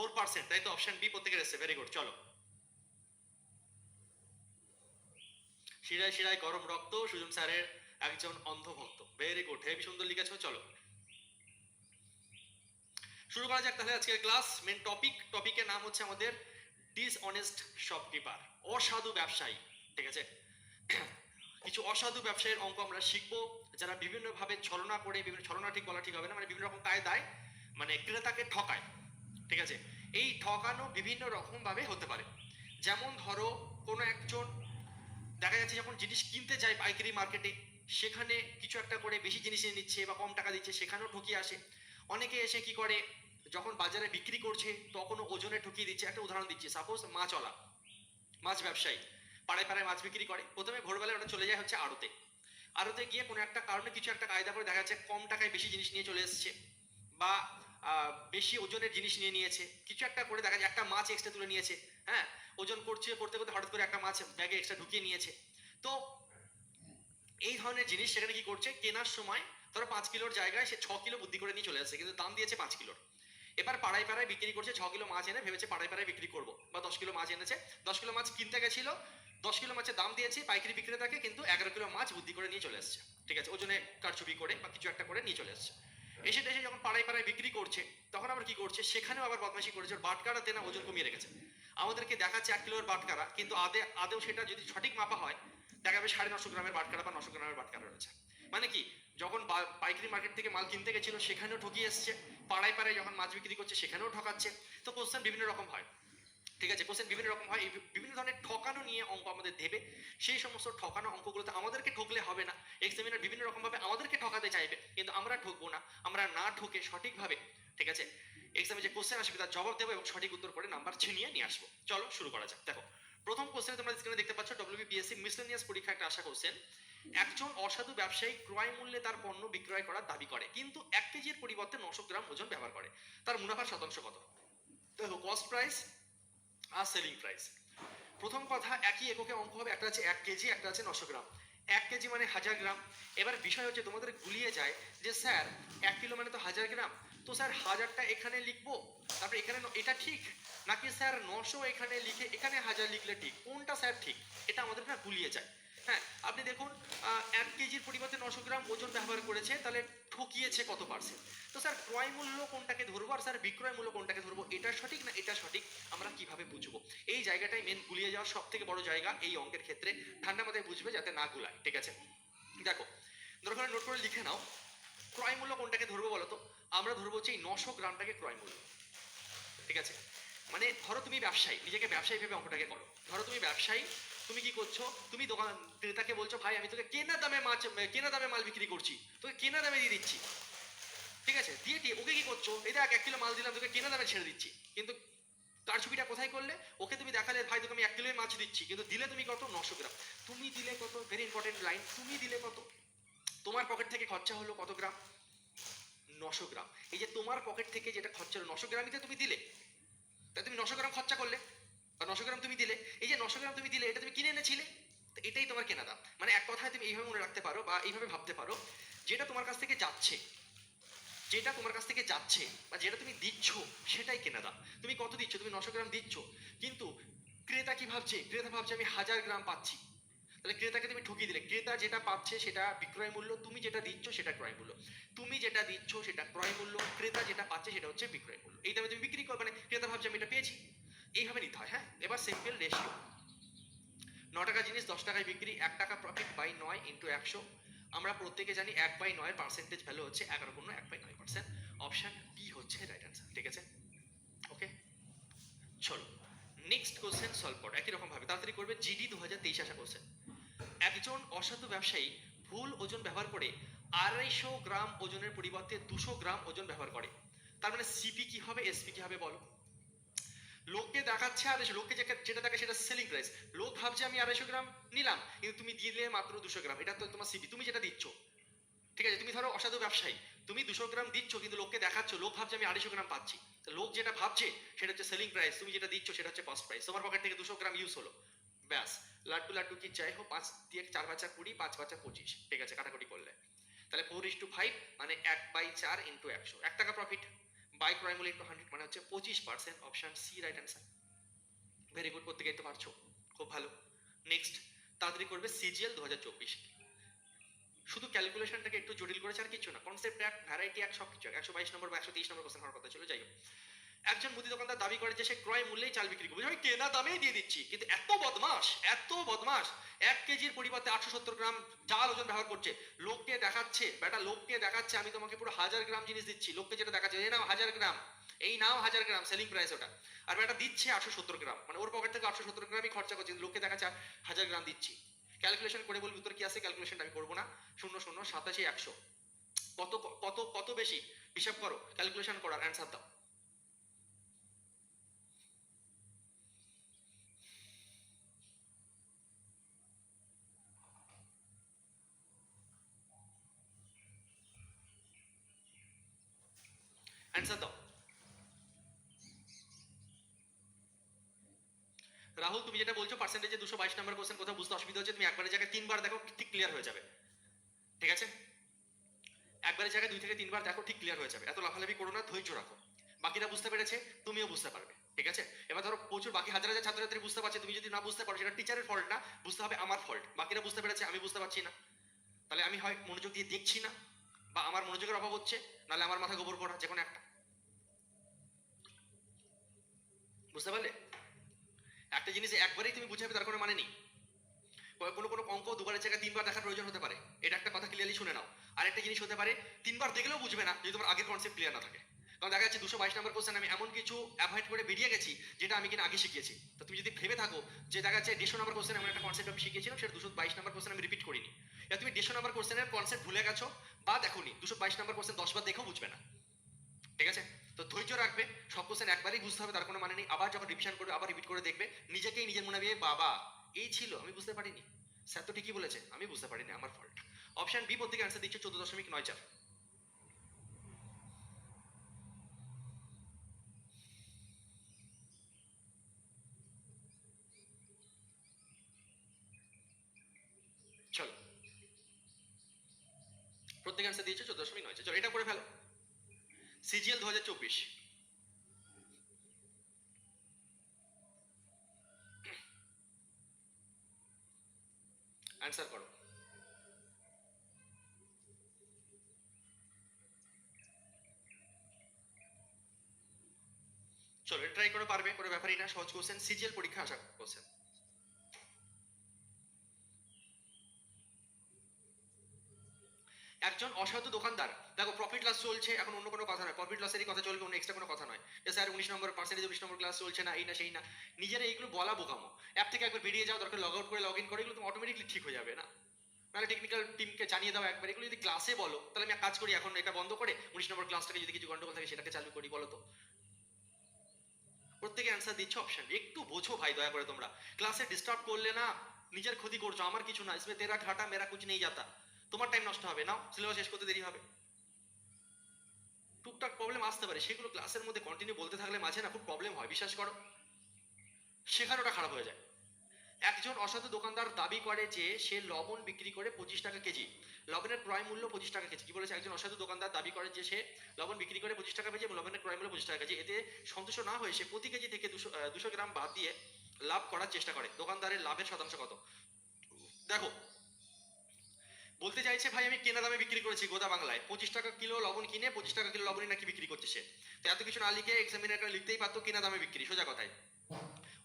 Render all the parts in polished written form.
4%, তাই তো? Option B প্রত্যেকের এসছে, ভেরি গুড। চলো, শিরায় শিরায় গরম রক্ত, সুজন স্যারের একজন অন্ধভক্ত, ভেরি গুড, হেভি সুন্দর লিখেছো। চলো শুরু করা যাক তাহলে আজকের ক্লাস। মেন টপিকের নাম হচ্ছে আমাদের ডিসঅনেস্ট শপকিপার, অসাধু ব্যবসায়ী। ঠিক আছে, কিছু অসাধু ব্যবসায়ীর অঙ্ক আমরা শিখবো, যারা বিভিন্নভাবে ছলনা করে, বিভিন্ন ছলনা ঠিক বলা ঠিক হবে না, মানে বিভিন্ন রকম কায়দায় মানে ক্রেতাকে ঠকায়। ঠিক আছে, এই ঠকানো বিভিন্ন রকম ভাবে হতে পারে। যেমন ধরো কোনো একজন দেখা যাচ্ছে যখন জিনিস কিনতে যায় পাইকারি মার্কেটে, সেখানে কিছু একটা করে বেশি জিনিস নিয়ে নিচ্ছে বা কম টাকা দিচ্ছে, সেখানেও ঠকিয়ে আসে। অনেকে এসে কি করে, যখন বাজারে বিক্রি করছে তখনও ওজনে ঠকিয়ে দিচ্ছে। একটা উদাহরণ দিচ্ছি, সাপোজ মাছওয়ালা, মাছ ব্যবসায়ী পাড়ায় পাড়ায় মাছ বিক্রি করে। প্রথমে ভোরবেলায় ওটা চলে যায় হচ্ছে আড়তে, আড়তে গিয়ে কোনো একটা কারণে কিছু একটা কায়দা করে দেখা যাচ্ছে কম টাকায় বেশি জিনিস নিয়ে চলে এসছে, বা বেশি ওজনের জিনিস নিয়ে নিয়েছে, কিছু একটা করে দেখা যায় একটা মাছ এক্সট্রা তুলে নিয়েছে। হ্যাঁ, ওজন করতে করতে হঠাৎ করে একটা মাছ ব্যাগে এক্সট্রা ঢুকিয়ে নিয়েছে। তো এই ধরনের জিনিস সেখানে কি করছে, কেনার সময় ধরো 5 কিলোর জায়গায় সে 6 কিলো বুদ্ধি করে নিয়ে চলে আসছে, কিন্তু দাম দিয়েছে 5 কিলোর। এবার পাড়ায় পাড়ায় বিক্রি করছে, 6 কিলো মাছ এনে ভেবেছে পাড়ায় পাড়ায় বিক্রি করবো, বা 10 কিলো মাছ এনেছে, 10 কিলো মাছ কিনতে গেছিল, 10 কিলো মাছের দাম দিয়েছে পাইকারি বিক্রেতাকে, কিন্তু 11 কিলো মাছ বুদ্ধি করে নিয়ে চলে আসছে। ঠিক আছে, ওজনে কারচুপি করে বা কিছু একটা করে নিয়ে চলে আসছে। এসে টেসে যখন পাড়ায় পাড়ায় বিক্রি করছে, তখন আবার কি করছে, সেখানেও আবার বদমাশি করেছে, ওর বাটকারাতে না ওজন কমিয়ে রেখেছে। আমাদেরকে দেখাচ্ছে 1 কিলোর বাটকারা, কিন্তু আদেও সেটা যদি সঠিক মাপা হয়, দেখা যাবে 950 গ্রামের বাটকারা বা 900 গ্রামের বাটকারা রয়েছে। মানে কি, যখন পাইকারি মার্কেট থেকে মাল কিনতে গেছিল সেখানেও ঠকিয়ে এসছে, পাড়ায় পাড়ায় যখন মাছ বিক্রি করছে সেখানেও ঠকাচ্ছে। তো কোশ্চেন বিভিন্ন রকম হয়। ঠিক আছে, কোশ্চেন বিভিন্ন রকম হয়, এই বিভিন্ন ধরনের ঠকানো নিয়ে অঙ্ক আমাদের দেবে। সেই সমস্ত ঠকানো অঙ্কগুলোতে আমাদেরকে ঠকলে হবে না, এক্সামিনার বিভিন্ন রকমভাবে আমাদেরকে ঠকাতে চাইবে, কিন্তু আমরা ঠকবো না। আমরা না ঠকে সঠিকভাবে, ঠিক আছে, এক্সামে যে কোশ্চেন আসবে তার জবাব দেবো এবং সঠিক উত্তর করে নাম্বার ছিনিয়ে নিয়ে আসবো। চলো শুরু করা যাক। দেখো, প্রথম কোশ্চেনে তোমরা স্ক্রিনে দেখতে পাচ্ছ, ডব্লিউবিপিএসসি মিসলেনিয়াস পরীক্ষা একটা আসা কোশ্চেন। একজন অসাধু ব্যবসায়ী ক্রয় মূল্যে তার পণ্য বিক্রয় করার দাবি করে, কিন্তু 1 কেজির পরিবর্তে 900 গ্রাম ওজন ব্যবহার করে। তার মুনাফার শতাংশ কত? দেখো, কস্ট প্রাইস আর সেলিং প্রাইস। প্রথম কথা, একই এককে অঙ্ক হবে, একটা আছে 1 কেজি, একটা আছে 900 গ্রাম। 1 কেজি মানে 1000 গ্রাম। এবার বিষয় হচ্ছে তোমাদের গুলিয়ে যায় যে স্যার 1 কিলো মানে তো 1000 গ্রাম, তো স্যার 1000টা এখানে লিখবো, তারপরে এখানে এটা ঠিক, নাকি স্যার 900 এখানে লিখে এখানে 1000 লিখলে ঠিক, কোনটা স্যার ঠিক? এটা আমাদের না গুলিয়ে যায়। হ্যাঁ, আপনি দেখুন, 1 কেজির পরিবর্তে 900 গ্রাম ওজন ব্যবহার করেছে, তাহলে ঠকিয়েছে কত পার্সেন্ট? তো স্যার ক্রয় মূল্য কোনটাকে ধরবো আর স্যার বিক্রয় মূল্য কোনটাকে ধরবো, এটা সঠিক না এটা সঠিক, আমরা কিভাবে বুঝবো? এই জায়গাটাই মেন গুলিয়ে যাওয়ার সব থেকে বড় জায়গা এই অঙ্কের ক্ষেত্রে। ঠান্ডা মাথায় বুঝবে যাতে না গুলায়। ঠিক আছে, দেখো, দরকার নোট করে লিখে নাও, ক্রয় মূল্য কোনটাকে ধরবো বলো তো? আমরা ধরবো হচ্ছে এই 900 গ্রামটাকে ক্রয় মূল্য। ঠিক আছে, মানে ধরো তুমি ব্যবসায়ী, নিজেকে ব্যবসায়ী ভেবে অঙ্কটাকে করো। ধরো তুমি ব্যবসায়ী, তুমি কি করছো, তুমি দোকান ক্রেতাকে বলছো ভাই আমি তোকে কেনা দামে কেনা দামে মাল বিক্রি করছি, তোকে কেনা দামে দিয়ে দিচ্ছি। ঠিক আছে, দিয়ে ওকে কি করছো, এই দেখ 1 কিলো মাল দিলাম তোকে কেনা দামে ছেড়ে দিচ্ছি, কিন্তু তার ছবিটা কোথায় করলে? ওকে তুমি দেখালে ভাই তোকে আমি 1 কিলোই মাছ দিচ্ছি, কিন্তু দিলে তুমি কত? 900 গ্রাম। তুমি দিলে কত? ভেরি ইম্পর্টেন্ট লাইন, তুমি দিলে কত? তোমার পকেট থেকে খরচা হলো কত গ্রাম? 900 গ্রাম। এই যে তোমার পকেট থেকে যেটা খরচা হলো 900 গ্রামই তুমি দিলে, তাই তুমি 900 গ্রাম খরচা করলে, বা 900 গ্রাম তুমি দিলে। এই যে 900 গ্রাম তুমি দিলে, এটা তুমি কিনে এনেছিলে, তো এটাই তোমার কেনা দাম। মানে এক কথায় তুমি এইভাবে মনে রাখতে পারো বা এইভাবে ভাবতে পারো, যেটা তোমার কাছ থেকে যাচ্ছে, যেটা তোমার কাছ থেকে যাচ্ছে বা যেটা তুমি দিচ্ছ, সেটাই কেনা দাম। তুমি কত দিচ্ছ? তুমি 900 গ্রাম দিচ্ছ, কিন্তু ক্রেতা কি ভাবছে? ক্রেতা ভাবছে আমি 1000 গ্রাম পাচ্ছি। তাহলে ক্রেতাকে তুমি ঠকিয়ে দিলে। ক্রেতা যেটা পাচ্ছে সেটা বিক্রয় মূল্য, তুমি যেটা দিচ্ছ সেটা ক্রয় মূল্য। তুমি যেটা দিচ্ছ সেটা ক্রয় মূল্য, ক্রেতা যেটা পাচ্ছে সেটা হচ্ছে বিক্রয় মূল্য। এই দামে তুমি বিক্রি করবে, মানে ক্রেতা ভাবছে আমি এটা পেয়েছি। এইভাবে নিতে হয়। হ্যাঁ, এবার সিম্পল রেশিও, 9 টাকা জিনিস 10 টাকায় বিক্রি, 1 টাকা প্রফিট বাই 9 ইন্টু 100। আমরা প্রত্যেকে জানি 1/9 পার্সেন্টেজ ভ্যালু হচ্ছে 11 × 1/9%। অপশন বি হচ্ছে রাইট অ্যান্সার। ঠিক আছে, ওকে, চলো নেক্সট কোশ্চেন সলভ করো একই রকম ভাবে, তাড়াতাড়ি করবে। জিডি 2023 আসা কোশ্চেন। একজন অসাধু ব্যবসায়ী ভুল ওজন ব্যবহার করে 250 গ্রাম ওজনের পরিবর্তে 200 গ্রাম ওজন ব্যবহার করে। তার মানে সিপি কি হবে, এসপি কি হবে বলো? লোককে দেখাচ্ছে 250, লোককে যেটা দেখে সেটা সেলিং প্রাইস। লোক ভাবছে আমি 250 গ্রাম নিলাম, কিন্তু তুমি দিলে মাত্র 200 গ্রাম, এটা তো তোমার সিপি, তুমি যেটা দিচ্ছ। ঠিক আছে, তুমি ধরো অসাধু ব্যবসায়ী, তুমি 200 গ্রাম দিচ্ছ, কিন্তু লোককে দেখাচ্ছ, লোক ভাবছে আমি 250 গ্রাম পাচ্ছি। লোক যেটা ভাবছে সেটা হচ্ছে সেলিং প্রাইস, তুমি যেটা দিচ্ছ সেটা হচ্ছে কস্ট প্রাইস। তোমার পকেট থেকে 200 গ্রাম ইউজ হলো, ব্যাস, লাড্ডু লাড্ডু কি চাই হোক, 5 দিয়ে 4 বাচ্চা 20, 5 বাচ্চা 25। ঠিক আছে, কাটাকুটি করলে তাহলে 4:5, মানে 1/4 ইন্টু 100, 1 টাকা প্রফিট বাই ক্রয় মূল্য ইন্টু 100 মানে হচ্ছে 25%, option C right answer. Very good, প্রত্যেকেই তো পারছো, খুব ভালো। নেক্সট, তাড়াতাড়ি করবে সিজিএল 2024। শুধু ক্যালকুলেশনটাকে একটু জটিল করেছে আর কিছু না, কনসেপ্ট এক, ভ্যারাইটি এক, সব কিছু এক। 122 নম্বর বা 123 নম্বর কোশ্চেন হওয়ার কথা ছিল, যাই হোক। একজন মুদি দোকানদার দাবি করে যে সে ক্রয় মূল্যেই চাল বিক্রি করবে, আমি কেনা দামেই দিয়ে দিচ্ছি, কিন্তু এত বদমাস, এত বদমাস, 1 কেজির পরিবর্তে 870 গ্রাম জাল ওজন ব্যবহার করছে। লোককে দেখাচ্ছে, বেটা লোককে দেখাচ্ছে আমি তোমাকে পুরো 1000 গ্রাম জিনিস দিচ্ছি, লোককে যেটা দেখাচ্ছে এই নাও 1000 গ্রাম, এই নাও 1000 গ্রাম, সেলিং প্রাইস ওটা, আর বেটা দিচ্ছে 870 গ্রাম, মানে ওর পকেট থেকে 870 গ্রামই খরচা করছে, লোককে দেখাচ্ছে 1000 গ্রাম দিচ্ছি। ক্যালকুলেশন করে বলবি উত্তর কি আছে, ক্যালকুলেশনটা আমি করবো না। 0 0 87 100, কত কত কত বেশি, হিসাব করো, ক্যালকুলেশন করো আর অ্যান্সার দাও। অ্যান্সার দাও। রাহুল তুমি যেটা বলছো পার্সেন্টেজে 222 নম্বর কোশ্চেন কোথাও বুঝতে অসুবিধা হচ্ছে, তুমি একবারের জায়গায় 3 বার দেখো, ঠিক ক্লিয়ার হয়ে যাবে, ঠিক আছে? একবারের জায়গায় 2 থেকে 3 বার দেখো, ঠিক ক্লিয়ার হয়ে যাবে। এত লাফালাফি করো না, ধৈর্য রাখো। বাকিরা বুঝতে পেরেছে, তুমিও বুঝতে পারবে, ঠিক আছে? এবার ধরো প্রচুর বাকি হাজার হাজার ছাত্রছাত্রী বুঝতে পারছে, তুমি যদি না বুঝতে পারো সেটা টিচারের ফল্ট না, বুঝতে হবে আমার ফল্ট। বাকিরা বুঝতে পেরেছে, আমি বুঝতে পারছি না, তাহলে আমি হয় মনোযোগ দিয়ে দেখছি না, বা আমার মনোযোগের অভাব হচ্ছে, নাহলে আমার মাথা গোবর পড়া, যে কোনো একটা। বুঝতে পারলে? একটা জিনিস একবারেই তুমি বুঝাবে তার কোনো মানে নেই। কোনো কোনো অঙ্ক দুবারের জায়গায় 3 বার দেখার প্রয়োজন হতে পারে, এটা একটা কথা ক্লিয়ারলি শুনে নাও। আর একটা জিনিস হতে পারে 3 বার দেখলেও বুঝবে না যদি তোমার আগের কনসেপ্ট ক্লিয়ার না থাকে। কারণ দেখা যাচ্ছে 222 নম্বর কোশ্চেন আমি এমন কিছু অ্যাভয়েড করে বেরিয়ে গেছি যেটা আমি কিনা আগে শিখিয়েছি। তো তুমি যদি ভেবে থাকো যে দেখা যাচ্ছে 150 নম্বর কোশ্চেন এমন একটা কনসেপ্ট আমি শিখিয়েছিলাম, সেটা 222 নম্বর কোশ্চেন আমি রিপিট করিনি, এবার তুমি 150 নম্বর কোশ্চেনের কনসেপ্ট ভুলে গেছো বা দেখোনি, 222 নম্বর কোশ্চেন 10 বার দেখেও বুঝবে না, ঠিক আছে? তো ধৈর্য রাখবে, সব কোশ্চেন একবারই বুঝতে হবে তার কোনো মানে নেই। আবার যখন রিভিশন করবে আবার রিপিট করে দেখবে, নিজেকেই নিজের মনে হবে বাবা এই ছিল, আমি বুঝতে পারিনি, স্যার তো ঠিকই বলেছে, আমি বুঝতে পারিনি, আমার ফল্ট। অপশন বি প্রত্যেকে অ্যান্সার দিচ্ছে 14.94। চলো, প্রত্যেকে অ্যান্সার দিয়েছে 14.94, চলো এটা করে ফেলো। সিজিএল 2024 অ্যান্সার করো। চলো এটা ট্রাই করে, পারবে, কোনো ব্যাপারই না, সহজ কোশ্চেন, সিজিএল পরীক্ষা আসা কোশ্চেন। একজন অসাধু দোকানদার, দেখো প্রফিট লস চলছে, এখন অন্য কোনো কথা নয়, প্রফিট লসেরই কথা চলবে, অন্য এক্সট্রা কোনো কথা নয় যে স্যার 19 নম্বর পার্সেন্টেজ 19 নম্বর ক্লাস চলছে না, এই না সেই না, নিজেরা এইগুলো বলা বোকামো। অ্যাপ থেকে একবার বেরিয়ে যাও, দরকার লগ আউট করে লগ ইন করে, এগুলো তুমি অটোমেটিকলি ঠিক হয়ে যাবে না, নাহলে টেকনিক্যাল টিমকে জানিয়ে দাও একবার। এগুলো যদি ক্লাসে বলো তাহলে আমি এক কাজ করি, এখন এটা বন্ধ করে 19 নম্বর ক্লাসটাকে যদি কিছু গন্ডগোল থাকে সেটাকে চালু করি, বলো তো? প্রত্যেকে অ্যান্সার দিচ্ছে অপশন, একটু বোঝো ভাই দয়া করে তোমরা, ক্লাসে ডিস্টার্ব করলে না নিজের ক্ষতি করছো, আমার কিছু না, ইসমে তেরা ঘাটা মেরা কুছ নেই যাতা, তোমার টাইম নষ্ট হবে, নাও সিলেবাস শেষ করতে দেরি হবে। টুকটাক প্রবলেম আসতে পারে, সেগুলো ক্লাসের মধ্যে কন্টিনিউ বলতে থাকলে মাঝে না খুব প্রবলেম হয়, বিশ্বাস করো, শেখানোটা খারাপ হয়ে যায়। একজন অসাধু দোকানদার দাবি করে যে সে লবণ বিক্রি করে 25 টাকা কেজি, লবণের ক্রয় মূল্য 25 টাকা কেজি। কি বলেছে? একজন অসাধু দোকানদার দাবি করে যে সে লবণ বিক্রি করে 25 টাকা কেজি এবং লবণের ক্রয় মূল্য 25 টাকা কেজি। এতে সন্তুষ্ট না হয়ে সে প্রতি কেজি থেকে 200 গ্রাম বাদ দিয়ে লাভ করার চেষ্টা করে। দোকানদারের লাভের শতাংশ কত? দেখো, বলতে চাইছে ভাই আমি কেনা দামে বিক্রি করেছি গোদা বাংলায়, 25 টাকা কিলো লবণ কিনে 25 টাকা কিলো লবণই নাকি বিক্রি করছে সে। তো এত কিছু না লিখে এক্সামিনার লিখতেই পারতো কেনা দামে বিক্রি, সোজা কথায়।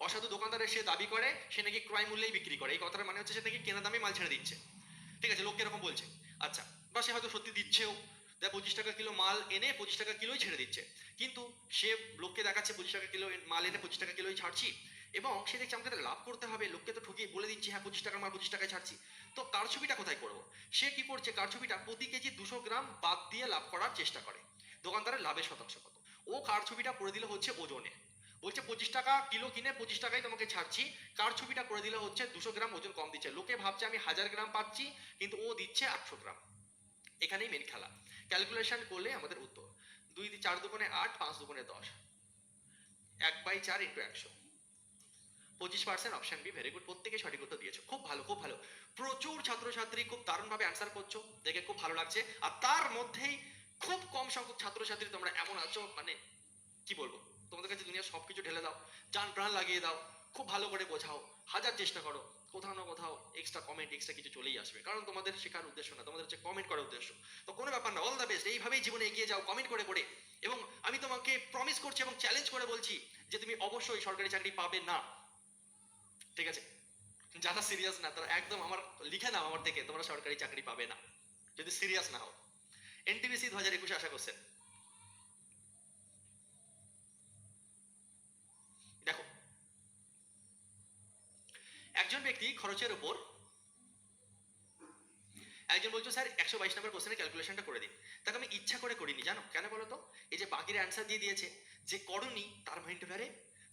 অসাধু দোকানদারের সে দাবি করে সে নাকি ক্রয় মূল্যেই বিক্রি করে, এই কথাটার মানে হচ্ছে সে নাকি কেনা দামে মাল ছেড়ে দিচ্ছে, ঠিক আছে? লোককে এরকম বলছে, আচ্ছা, বা সে হয়তো সত্যি দিচ্ছেও, দেখ 25 টাকা কিলো মাল এনে 25 টাকা কিলোই ছেড়ে দিচ্ছে, কিন্তু সে লোককে দেখাচ্ছে 25 টাকা কিলো মাল এনে 25 টাকা কিলোই ছাড়ছি, এবং সে দেখছে আমাকে লাভ করতে হবে, লোককে তো ঠকিয়ে বলে দিচ্ছি হ্যাঁ 25 টাকার মাল 25 টাকায় ছাড়ছি। তো কারছবিটা কোথায় করবো? সে কি করছে, কারছবিটা প্রতি কেজি 200 গ্রাম বাদ দিয়ে লাভ করার চেষ্টা করে। দোকানদারের লাভের শতাংশ কত? ও কারছবিটা করে দিল হচ্ছে ওজনে, বলছে 25 টাকা কিলো কিনে 25 টাকায় তোমাকে ছাড়ছি, কার ছবিটা করে দিলে হচ্ছে 200 গ্রাম ওজন কম দিচ্ছে, লোকে ভাবছে আমি 1000 গ্রাম পাচ্ছি কিন্তু ও দিচ্ছে 800 গ্রাম। এখানেই মেন খেলা। ক্যালকুলেশন করলে আমাদের উত্তর 2 4 দুগুণে 8, 5 দুগুণে 10, 1/4 into 100, 25%, option B. Very good, প্রত্যেকে সঠিক উত্তর দিয়েছো, খুব ভালো খুব ভালো। প্রচুর ছাত্রছাত্রী খুব দারুণভাবে অ্যান্সার করছো, দেখে খুব ভালো লাগছে। আর তার মধ্যেই খুব কম সংখ্যক ছাত্রছাত্রী তোমরা এমন আছো, মানে কি বলবো, তোমাদের কাছে দুনিয়া সবকিছু ঢেলে দাও, জান প্রাণ লাগিয়ে দাও, খুব ভালো করে বোঝাও, হাজার চেষ্টা করো, কোথাও না কোথাও এক্সট্রা কমেন্ট এক্সট্রা কিছু চলেই আসবে, কারণ তোমাদের শেখার উদ্দেশ্য না, তোমাদের হচ্ছে কমেন্ট করার উদ্দেশ্য। তো কোনো ব্যাপার না, অল দ্য বেস্ট, এইভাবেই জীবনে এগিয়ে যাও কমেন্ট করে করে। এবং আমি তোমাকে প্রমিস করছি এবং চ্যালেঞ্জ করে বলছি যে তুমি অবশ্যই সরকারি চাকরি পাবে না, ঠিক আছে? যারা সিরিয়াস না তারা একদম আমার লিখে নাও আমার থেকে, তোমরা সরকারি চাকরি পাবে না যদি সিরিয়াস না হও। এনটিপিসি 2021 আশা করছেন, দেখো একজন ব্যক্তি খরচের উপর, একজন বলছো স্যার 122 নম্বর কোশ্চেনের ক্যালকুলেশনটা করে দিন। তাকে আমি ইচ্ছা করে করিনি, জানো কেন বলো তো? এই যে বাকিরা অ্যান্সার দিয়ে দিয়েছে, যে করনি তার মাইন্ডে বেড়ে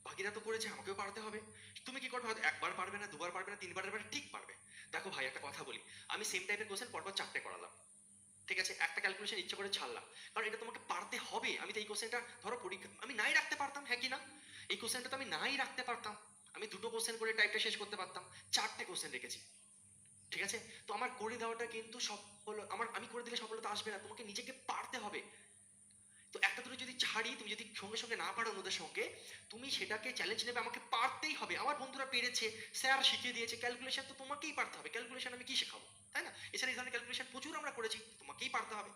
বাকিরা তো করেছে আমাকেও পারতে হবে। তুমি কি করবে, হয়তো একবার পারবে না, দুবার পারবে না, তিনবার পারবে, ঠিক পারবে। দেখো ভাই একটা কথা বলি, আমি সেম টাইপের কোশ্চেন পরপর 4টে করালাম, ঠিক আছে? একটা ক্যালকুলেশন ইচ্ছা করে ছাড়লাম, কারণ এটা তোমাকে পারতে হবে। আমি তো এই কোশ্চেনটা ধরো পরীক্ষা আমি নাই রাখতে পারতাম, হ্যাঁ কি না? এই কোশ্চেনটা তো আমি নাই রাখতে পারতাম, আমি 2টো কোশ্চেন করে টাইপটা শেষ করতে পারতাম, 4টে কোশ্চেন রেখেছি, ঠিক আছে? তো আমার করে দেওয়াটা কিন্তু সফল, আমি করে দিলে সফলতা আসবে না, তোমাকে নিজেকে পারতে হবে। তো একটা দুটো যদি ছাড়ি, তুমি যদি সঙ্গে সঙ্গে না পারো ওদের সঙ্গে, তুমি সেটাকে চ্যালেঞ্জ নেবে, আমাকে পারতেই হবে, আমার বন্ধুরা পেরেছে, স্যার শিখিয়ে দিয়েছে, ক্যালকুলেশন তো তোমাকেই পারতে হবে, ক্যালকুলেশন আমি কি শেখাবো, তাই না? এছাড়া এই ধরনের ক্যালকুলেশন প্রচুর আমরা করেছি, তোমাকেই পারতে হবে।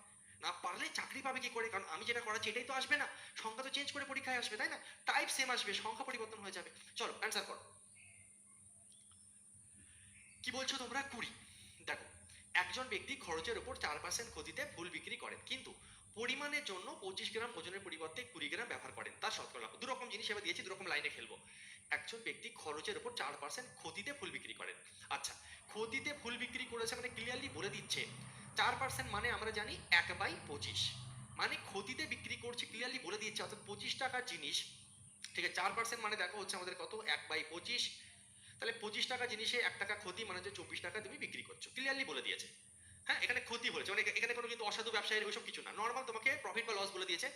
না পারলে চাকরি পাবে কি করে, কারণ আমি যেটা করাচ্ছি এটাই তো আসবে না, সংখ্যা তো চেঞ্জ করে পরীক্ষায় আসবে, তাই না? টাইপ সেম আসবে, সংখ্যা পরিবর্তন হয়ে যাবে। চলো অ্যান্সার করো, কি বলছো তোমরা? 20। দেখো একজন ব্যক্তি খরচের উপর 4% ক্ষতিতে ফুল বিক্রি করেন, কিন্তু পরিমাণের জন্য 25 গ্রাম ওজনের পরিবর্তে 20 গ্রাম ব্যবহার করেন, তার শতকরা লাভ। দু রকম জিনিস এবার দিয়েছি, দু রকম লাইনে খেলবো। একজন ব্যক্তি খরচের উপর 4% ক্ষতিতে ফুল বিক্রি করেন। আচ্ছা, ক্ষতিতে ফুল বিক্রি করেছে মানে ক্লিয়ারলি বলে দিচ্ছে 4% মানে আমরা জানি 1/25, মানে ক্ষতিতে বিক্রি করছে, ক্লিয়ারলি বলে দিচ্ছে, অর্থাৎ 25 টাকার জিনিস, ঠিক আছে? 4% মানে দেখো হচ্ছে আমাদের কত, 1/25, তাহলে 25 টাকা জিনিসে 1 টাকা ক্ষতি, মানে হচ্ছে 24 টাকা তুমি বিক্রি করছো, ক্লিয়ারলি বলে দিয়েছে। হ্যাঁ, এখানে ক্ষতি বলেছে, মানে এখানে কোনো কিন্তু অসাধু ব্যবসায়ীর ওইসব কিছু না, নর্মাল তোমাকে প্রফিট বা লস বলে দিয়েছে।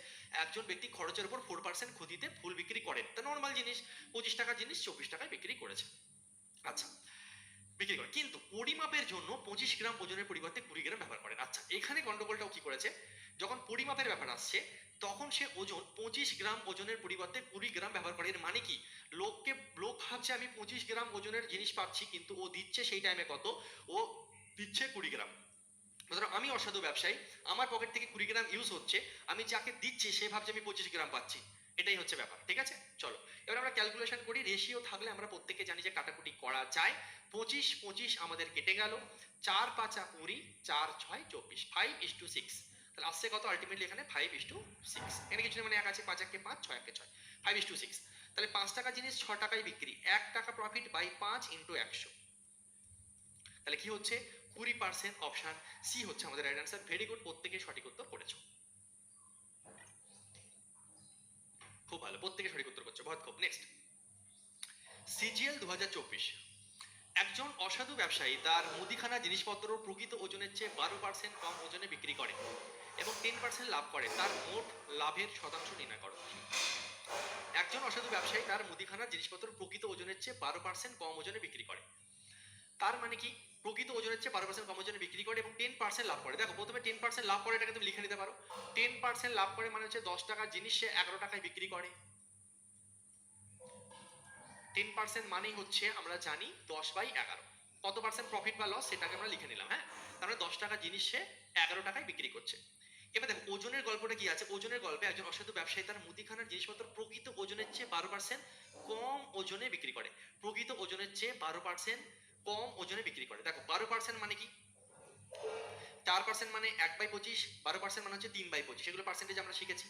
একজন ব্যক্তি খরচের উপর 4% ক্ষতিতে ফুল বিক্রি করেন, তা নর্মাল জিনিস, 25 টাকার জিনিস 24 টাকায় বিক্রি করেছে। আচ্ছা, বিক্রি করে, কিন্তু পরিমাপের জন্য 25 গ্রাম ওজনের পরিবর্তে 20 গ্রাম ব্যবহার করেন। আচ্ছা, এখানে গন্ডগোলটাও কি করেছে, যখন পরিমাপের ব্যাপার আসছে তখন সে ওজন 25 গ্রাম ওজনের পরিবর্তে 20 গ্রাম ব্যবহার করে। এর মানে কি, লোক ভাবছে আমি 25 গ্রাম ওজনের জিনিস পাচ্ছি, কিন্তু ও দিচ্ছে সেই টাইমে কত, ও দিচ্ছে 20 গ্রাম। ধরো আমি অসাধু ব্যবসায়ী, আমার পকেট থেকে 20 গ্রাম ইউজ হচ্ছে, আমি যাকে দিচ্ছি সে ভাবছে আমি 25 গ্রাম পাচ্ছি, এটাই হচ্ছে ব্যাপার, ঠিক আছে? চলো এবার আমরা ক্যালকুলেশন করি, রেশিও থাকলে আমরা প্রত্যেকে জানি যে কাটাকুটি করা যায়। 25 আমাদের কেটে গেল, 4 5 20, 4 6 24, 5:6, তাহলে আসছে কত আলটিমেটলি এখানে 5:6। এখানে কিছু মানে 1 আছে, 5 1 5, 6 1 6, 5:6। তাহলে 5 টাকা জিনিস 6 টাকায় বিক্রি, 1 টাকা প্রফিট বাই 5 ইন্টু 100, তাহলে কি হচ্ছে 20%। অপশন সি হচ্ছে আমাদের রাইট অ্যান্সার। ভেরি গুড, প্রত্যেকে সঠিক উত্তর করেছো, খুব ভালো, প্রত্যেকে সঠিক উত্তর করছো, বহুত খুব। Next, CGL 2024। একজন অসাধু ব্যবসায়ী তার মুদিখানা জিনিসপত্র প্রকৃত ওজনের চেয়ে 12% কম ওজনে বিক্রি করে এবং 10% লাভ করে, তার মোট লাভের শতাংশ নির্ণয় করো। একজন অসাধু ব্যবসায়ী তার মুদিখানা জিনিসপত্র প্রকৃত ওজনের চেয়ে 12% কম ওজনে বিক্রি করে, তার মানে কি, প্রকৃত ওজনের চেয়ে 12% কম ওজনে বিক্রি করে এবং 10% লাভ করে। দেখো প্রথমে 10% লাভ করে, এটাকে তুমি লিখে নিতে পারো। 10% লাভ করে মানে হচ্ছে 10 টাকার জিনিস সে 11 টাকায় বিক্রি করে। 10% মানেই হচ্ছে আমরা জানি 10/11, কত পার্সেন্ট প্রফিট বা লস সেটাকে আমরা লিখে নিলাম। হ্যাঁ, তাহলে 10 টাকার জিনিস সে 11 টাকায় বিক্রি করছে। এবার দেখো ওজনের গল্পটা কি আছে, ওজনের গল্পে একজন অসাধু ব্যবসায়ী তার মুদিখানার জিনিসপত্র প্রকৃত ওজনের চেয়ে 12% কম ওজনে বিক্রি করে, প্রকৃত ওজনের চেয়ে 12% কম ওজনে বিক্রি করে। দেখো 12% মানে কি, 4% মানে 1/25, 12% মানে হচ্ছে 3/25, এগুলো পার্সেন্টেজ আমরা শিখেছি,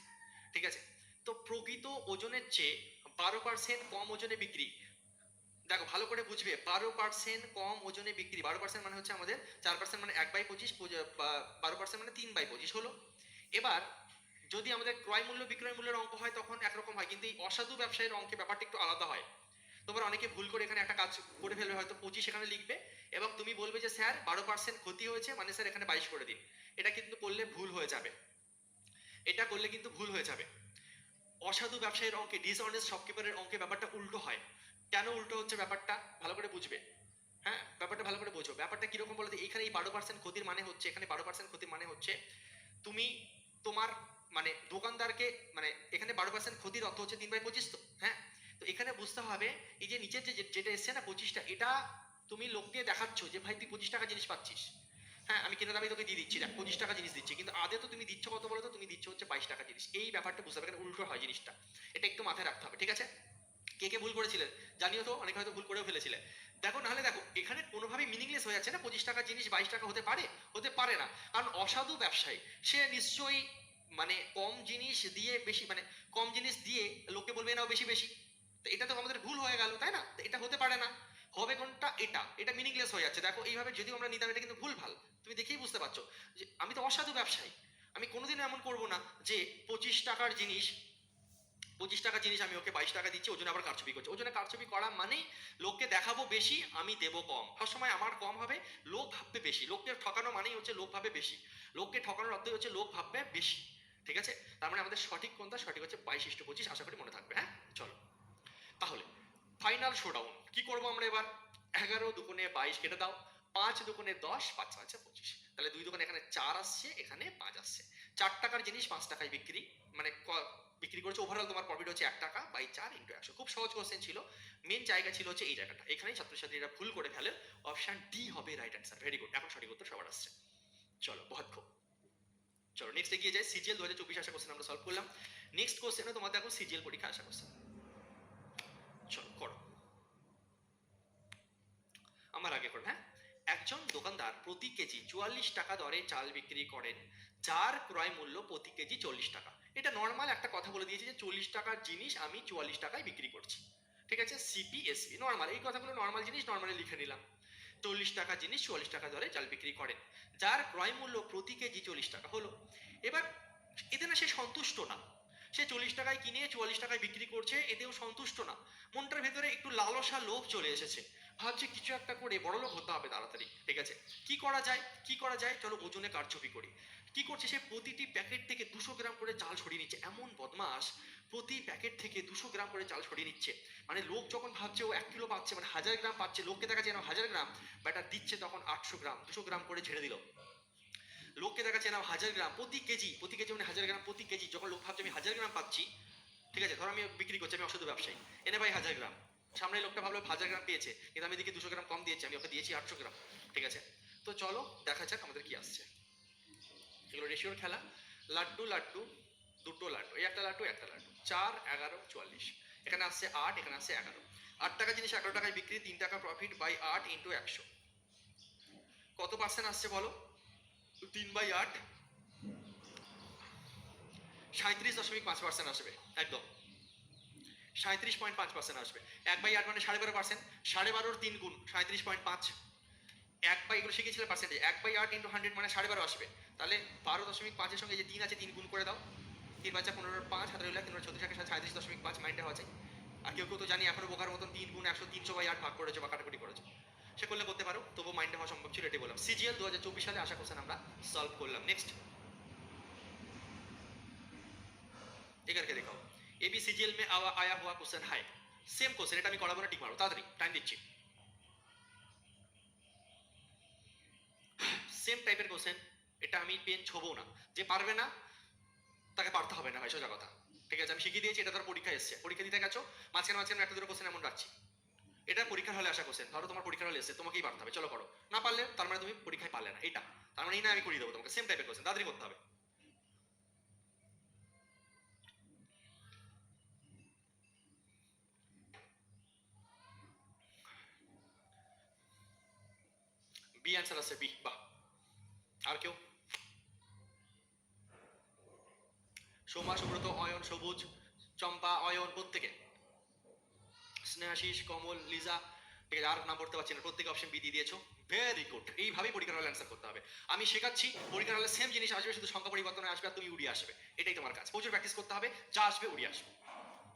ঠিক আছে? তো প্রকৃত ওজনের চেয়ে 12% কম ওজনে বিক্রি, দেখো ভালো করে বুঝবে, 12% কম ওজনে বিক্রি, 12% মানে হচ্ছে আমাদের 4% মানে 1/25, 12% মানে 3/25 হলো। এবার যদি আমাদের ক্রয় মূল্য বিক্রয় মূল্যের অঙ্ক হয় তখন একরকম হয়, কিন্তু এই অসাধু ব্যবসায়ের অঙ্কে ব্যাপারটা একটু আলাদা হয়। তোমরা অনেকে ভুল করে এখানে একটা কাজ করে ফেলবে, হয়তো 25 এখানে লিখবে এবং তুমি বলবে যে স্যার 12% ক্ষতি হয়েছে মানে স্যার এখানে 22 করে দিন। এটা কিন্তু করলে ভুল হয়ে যাবে, এটা করলে কিন্তু ভুল হয়ে যাবে। অসাধু ব্যবসায়ীর অঙ্কে, ডিসঅনেস্ট শপকিপারের অঙ্কে ব্যাপারটা উল্টো হয়। কেন উল্টো হচ্ছে ব্যাপারটা ভালো করে বুঝবে। হ্যাঁ, ব্যাপারটা ভালো করে বোঝো, ব্যাপারটা কিরকম বলতে, এখানে এই 12% ক্ষতির মানে হচ্ছে, এখানে 12% ক্ষতির মানে হচ্ছে তুমি তোমার মানে দোকানদারকে মানে এখানে 12% ক্ষতির অর্থ হচ্ছে 3/25 তো, হ্যাঁ। তো এখানে বুঝতে হবে এই যে নিচের যেটা এসছে না 25টা, এটা তুমি লোককে দেখাচ্ছ যে ভাই তুই 25 টাকা জিনিস পাচ্ছিস, হ্যাঁ আমি কিনে দামে তোকে দিয়ে দিচ্ছি, দেখ 25 টাকা জিনিস দিচ্ছি, কিন্তু আদে তো তুমি দিচ্ছ কত বলো তো, তুমি দিচ্ছ হচ্ছে 22 টাকা জিনিস। এই ব্যাপারটা বুঝতে হবে, এখানে উল্টো হয় জিনিসটা, এটা একটু মাথায় রাখতে হবে, ঠিক আছে। কে কে ভুল করেছিলেন জানিও তো, অনেকে হয়তো ভুল করেও ফেলেছিলে। দেখো নাহলে দেখো এখানে কোনোভাবেই মিনিংলেস হয়ে যাচ্ছে না, 25 টাকার জিনিস 22 টাকা হতে পারে, হতে পারে না, কারণ অসাধু ব্যবসায়ী সে নিশ্চয়ই মানে কম জিনিস দিয়ে বেশি, মানে কম জিনিস দিয়ে লোককে বলবে নাও বেশি বেশি, তো এটা তো আমাদের ভুল হয়ে গেল তাই না, তো এটা হতে পারে না। হবে কোনটা, এটা মিনিংলেস হয়ে যাচ্ছে। দেখো এইভাবে যদিও আমরা নিতাম, এটা কিন্তু ভুল ভাল, তুমি দেখেই বুঝতে পারছো যে আমি তো অসাধু ব্যবসায়ী, আমি কোনোদিনও এমন করবো না যে 25 টাকার জিনিস 25 টাকা জিনিস আমি ওকে 22 টাকা দিচ্ছি, ওজনে আবার কারচুপি করছে। ওজনে কারচুপি করা মানেই লোককে দেখাবো বেশি, আমি দেবো কম, সবসময় আমার কম হবে, লোক ভাববে বেশি। লোককে ঠকানো মানেই হচ্ছে লোক ভাববে বেশি, লোককে ঠকানোর অর্থই হচ্ছে লোক ভাববে বেশি, ঠিক আছে। তার মানে আমাদের সঠিক কোনটা, সঠিক হচ্ছে 22:25, আশা করি মনে থাকবে, হ্যাঁ চলো। তাহলে ফাইনাল শোডাউন কি করবো আমরা এবার, 11 দুগুণে 22 কেটে দাও, 5 দুগুণে 10, 5 5 25, তাহলে 2 দুগুণে এখানে 4 আসছে, এখানে 5 আসছে। 4 টাকার জিনিস 5 টাকায় বিক্রি, মানে বিক্রি করেছে, ওভারঅল তোমার প্রফিট হচ্ছে 1 টাকা বাই 4 ইন্টু 100। খুব সহজ কোশ্চেন ছিল, মেন জায়গা ছিল হচ্ছে এই জায়গাটা, এখানেই ছাত্রছাত্রীরা ভুল করে ফেলে, অপশন ডি হবে রাইট অ্যান্সার। ভেরি গুড, এখন সঠিক উত্তর সবার আসছে। চলো বহুত খুব, চলো নেক্সট এগিয়ে যাই। সিজিএল 2024 আসা কোশ্চেন আমরা সলভ করলাম। নেক্সট কোশ্চেনে তোমার দেখো সিজিএল পরীক্ষা আসা কোশ্চেন, চলো করো, আমার আগে করবে, হ্যাঁ। একজন দোকানদার প্রতি কেজি 44 টাকা দরে চাল বিক্রি করেন, যার ক্রয় মূল্য প্রতি কেজি 40 টাকা। এটা নর্মাল একটা কথা বলে দিয়েছে যে 40 টাকার জিনিস আমি 44 টাকায় বিক্রি করছি, ঠিক আছে, সিপিএসপি নর্মাল, এই কথাগুলো নর্মাল জিনিস নর্মালি লিখে নিলাম। 40 টাকা জিনিস 44 টাকা দরে চাল বিক্রি করেন, যার ক্রয় মূল্য প্রতি কেজি 40 টাকা হলো। এবার এতে না সে সন্তুষ্ট না, সে 40 টাকায় কিনে 44 টাকায় বিক্রি করছে, এতেও সন্তুষ্ট না, মনটার ভেতরে একটু লালসা লোভ চলে এসেছে, ভাবছে কিছু একটা করে বড়লোক হতে হবে তাড়াতাড়ি, ঠিক আছে। কি করা যায়, কি করা যায়, চলো ওজনে কারচুপি করি। কি করছে সে, প্রতিটি প্যাকেট থেকে 200 গ্রাম করে চাল সরিয়ে নিচ্ছে, এমন বদমাস, প্রতি প্যাকেট থেকে 200 গ্রাম করে চাল সরিয়ে নিচ্ছে। মানে লোক যখন ভাবছে ও 1 কিলো পাচ্ছে, মানে 1000 গ্রাম পাচ্ছে, লোককে দেখা যায় না 1000 গ্রাম, ব্যাটা দিচ্ছে তখন 800 গ্রাম, 200 গ্রাম করে ছেড়ে দিল। লোককে দেখাচ্ছে না 1000 গ্রাম প্রতি কেজি, প্রতি কেজি মানে 1000 গ্রাম প্রতি কেজি, যখন লোক ভাবছে আমি 1000 গ্রাম পাচ্ছি, ঠিক আছে, ধরো আমি বিক্রি করছি, আমি অসাধু ব্যবসায়ী, এনে ভাই 1000 গ্রাম, সামনে লোকটা ভাবলো 1000 গ্রাম পেয়েছে, কিন্তু আমি দেখি 200 গ্রাম কম দিয়েছি, আমি ওকে দিয়েছি 800 গ্রাম, ঠিক আছে। তো চলো দেখা যাক আমাদের কি আসছে, এগুলো রেশিওর খেলা। লাড্ডু লাড্ডু, দুটো লাড্ডু, এই একটা লাড্ডু একটা লাড্ডু, 4 11 44, এখানে আসছে 8, এখানে আসছে 11, 8 টাকা জিনিস 11 টাকায় বিক্রি, 3 টাকা প্রফিট বাই 8 ইন্টু 100, কত পার্সেন্ট আসছে বলো, 3/8, 37.5% আসবে, একদম 37.5% আসবে। 1/8 মানে 12.5%, 12.5-র 3 গুণ 37.5, 1/, এগুলো শিখেছিলে পার্সেন্টেজ, 1/8 ইন্টু 100 মানে 12.5 আসবে, তাহলে 12.5-এর সঙ্গে যে 3 আছে 3 গুণ করে দাও, 3 বাচ্চা 15, 5 হাতে রইলা 3 34, 37.5 মাইন্ডে হওয়া যায়। আর কেউ কেউ তো জানি এখনো বোকার মতন 3 গুণ 100 300/8 ভাগ করেছে বা কাটাকুটি করেছে, সে করলে করতে পারো, তবুও মাইন্ডে হওয়া সম্ভব ছিল, এটাই বললাম। সিজিএল 2024 সালে আসা কোশ্চেন আমরা সলভ করলাম। নেক্সট এখানকে দেখাও, এবি সিজিএল মে আয়া হুয়া কোশ্চেন হাই, সেম কোশ্চেন, এটা আমি করাবো না, টিক মারো তাড়াতাড়ি, টাইম দিচ্ছি। সেম টাইপের কোশ্চেন, এটা আমি পেন ছোবো না, যে পারবে না তাকে পারতে হবে না ভাই, সোজা কথা, ঠিক আছে। আমি শিখিয়ে দিয়েছি, এটা ধর পরীক্ষা এসছে, পরীক্ষা দিতে গেছো, মাঝখানে মাঝখানে একটা দুটো কোশ্চেন এমন রাখছি, এটা পরীক্ষার হলে আসা কোশ্চেন, ধরো তোমার পরীক্ষার হলে এসছে, তোমাকেই পারতে হবে, চলো করো, না পারলে তার মানে তুমি পরীক্ষায় পারলে না, এটা তার মানে এই না আমি করিয়ে দেবো তোমাকে, সেম টাইপের কোশ্চেন, তাড়াতাড়ি করতে হবে। বি অ্যান্সার আছে, বি, বাহ। আর কেউ, সোমা, সুব্রত, অয়ন, সবুজ, চম্পা, অয়ন, প্রত্যেকে, স্নেহাশিস, কমল, লিজা, ঠিক আছে, আর নাম পড়তে পারছি না, প্রত্যেকে অপশন বি দিয়ে দিয়েছো, ভেরি গুড। এইভাবেই পরীক্ষার হলে অ্যান্সার করতে হবে, আমি শেখাচ্ছি, পরীক্ষার হলে সেম জিনিস আসবে, শুধু সংখ্যা পরিবর্তনে আসবে আর তুমি উড়িয়ে আসবে, এটাই তোমার কাজ, প্রচুর প্র্যাকটিস করতে হবে, যা আসবে উড়িয়ে আসবে,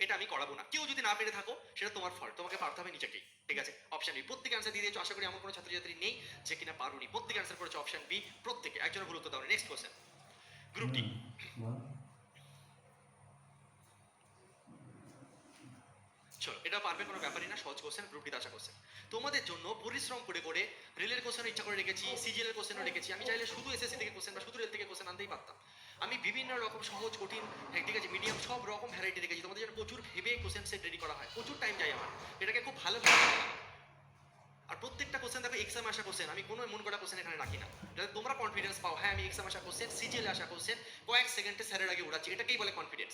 এটা আমি করাবো না। কেউ যদি না পেরে থাকো সেটা তোমার ফল্ট, তোমাকে পারতে হবে নিজেকেই, ঠিক আছে। অপশন বি, প্রত্যেকে অ্যান্সার দিয়ে দিয়েছো, আশা করি এমন কোনো ছাত্রছাত্রী নেই যে কিনা পারুনি, প্রত্যেকে অ্যান্সার করেছো অপশন বি, প্রত্যেকে, একজনের ভুল উত্তর দাও। নেক্সট কোশ্চেন, গ্রুপ ডি, চলো এটা পারবে, কোনো ব্যাপারই না, সহজ কোশ্চেন, গ্রুপ ডিতে আসা কোশ্চেন। তোমাদের জন্য পরিশ্রম করে করে রেলের কোশ্চেন ইচ্ছা করে রেখেছি, সিজিএল এর কোশ্চেনও রেখেছি, আমি চাইলে শুধু এসএসসি থেকে কোশ্চেন বা শুধু রেল থেকে কোশ্চেন আনতেই পারতাম, আমি বিভিন্ন রকম সহজ কঠিন, হ্যাঁ ঠিক আছে, মিডিয়াম সব রকম ভ্যারাইটি রেখেছি তোমাদের জন্য। প্রচুর ভেবে কোশ্চেন সেট রেডি করা হয়, প্রচুর টাইম যায় আমার, এটাকে খুব ভালোভাবে করলাম। আর প্রত্যেকটা কোশ্চেন দেখো এক্সাম আসা কোশ্চেন, আমি কোনো মন করা কোশ্চেন এখানে রাখি না, যাতে তোমরা কনফিডেন্স পাও, হ্যাঁ আমি এক্সাম আসা কোশ্চেন, সিজিএল আসা কোশ্চেন কয়েক সেকেন্ডে স্যারের আগে উড়াচ্ছি, এটাকেই বলে কনফিডেন্স।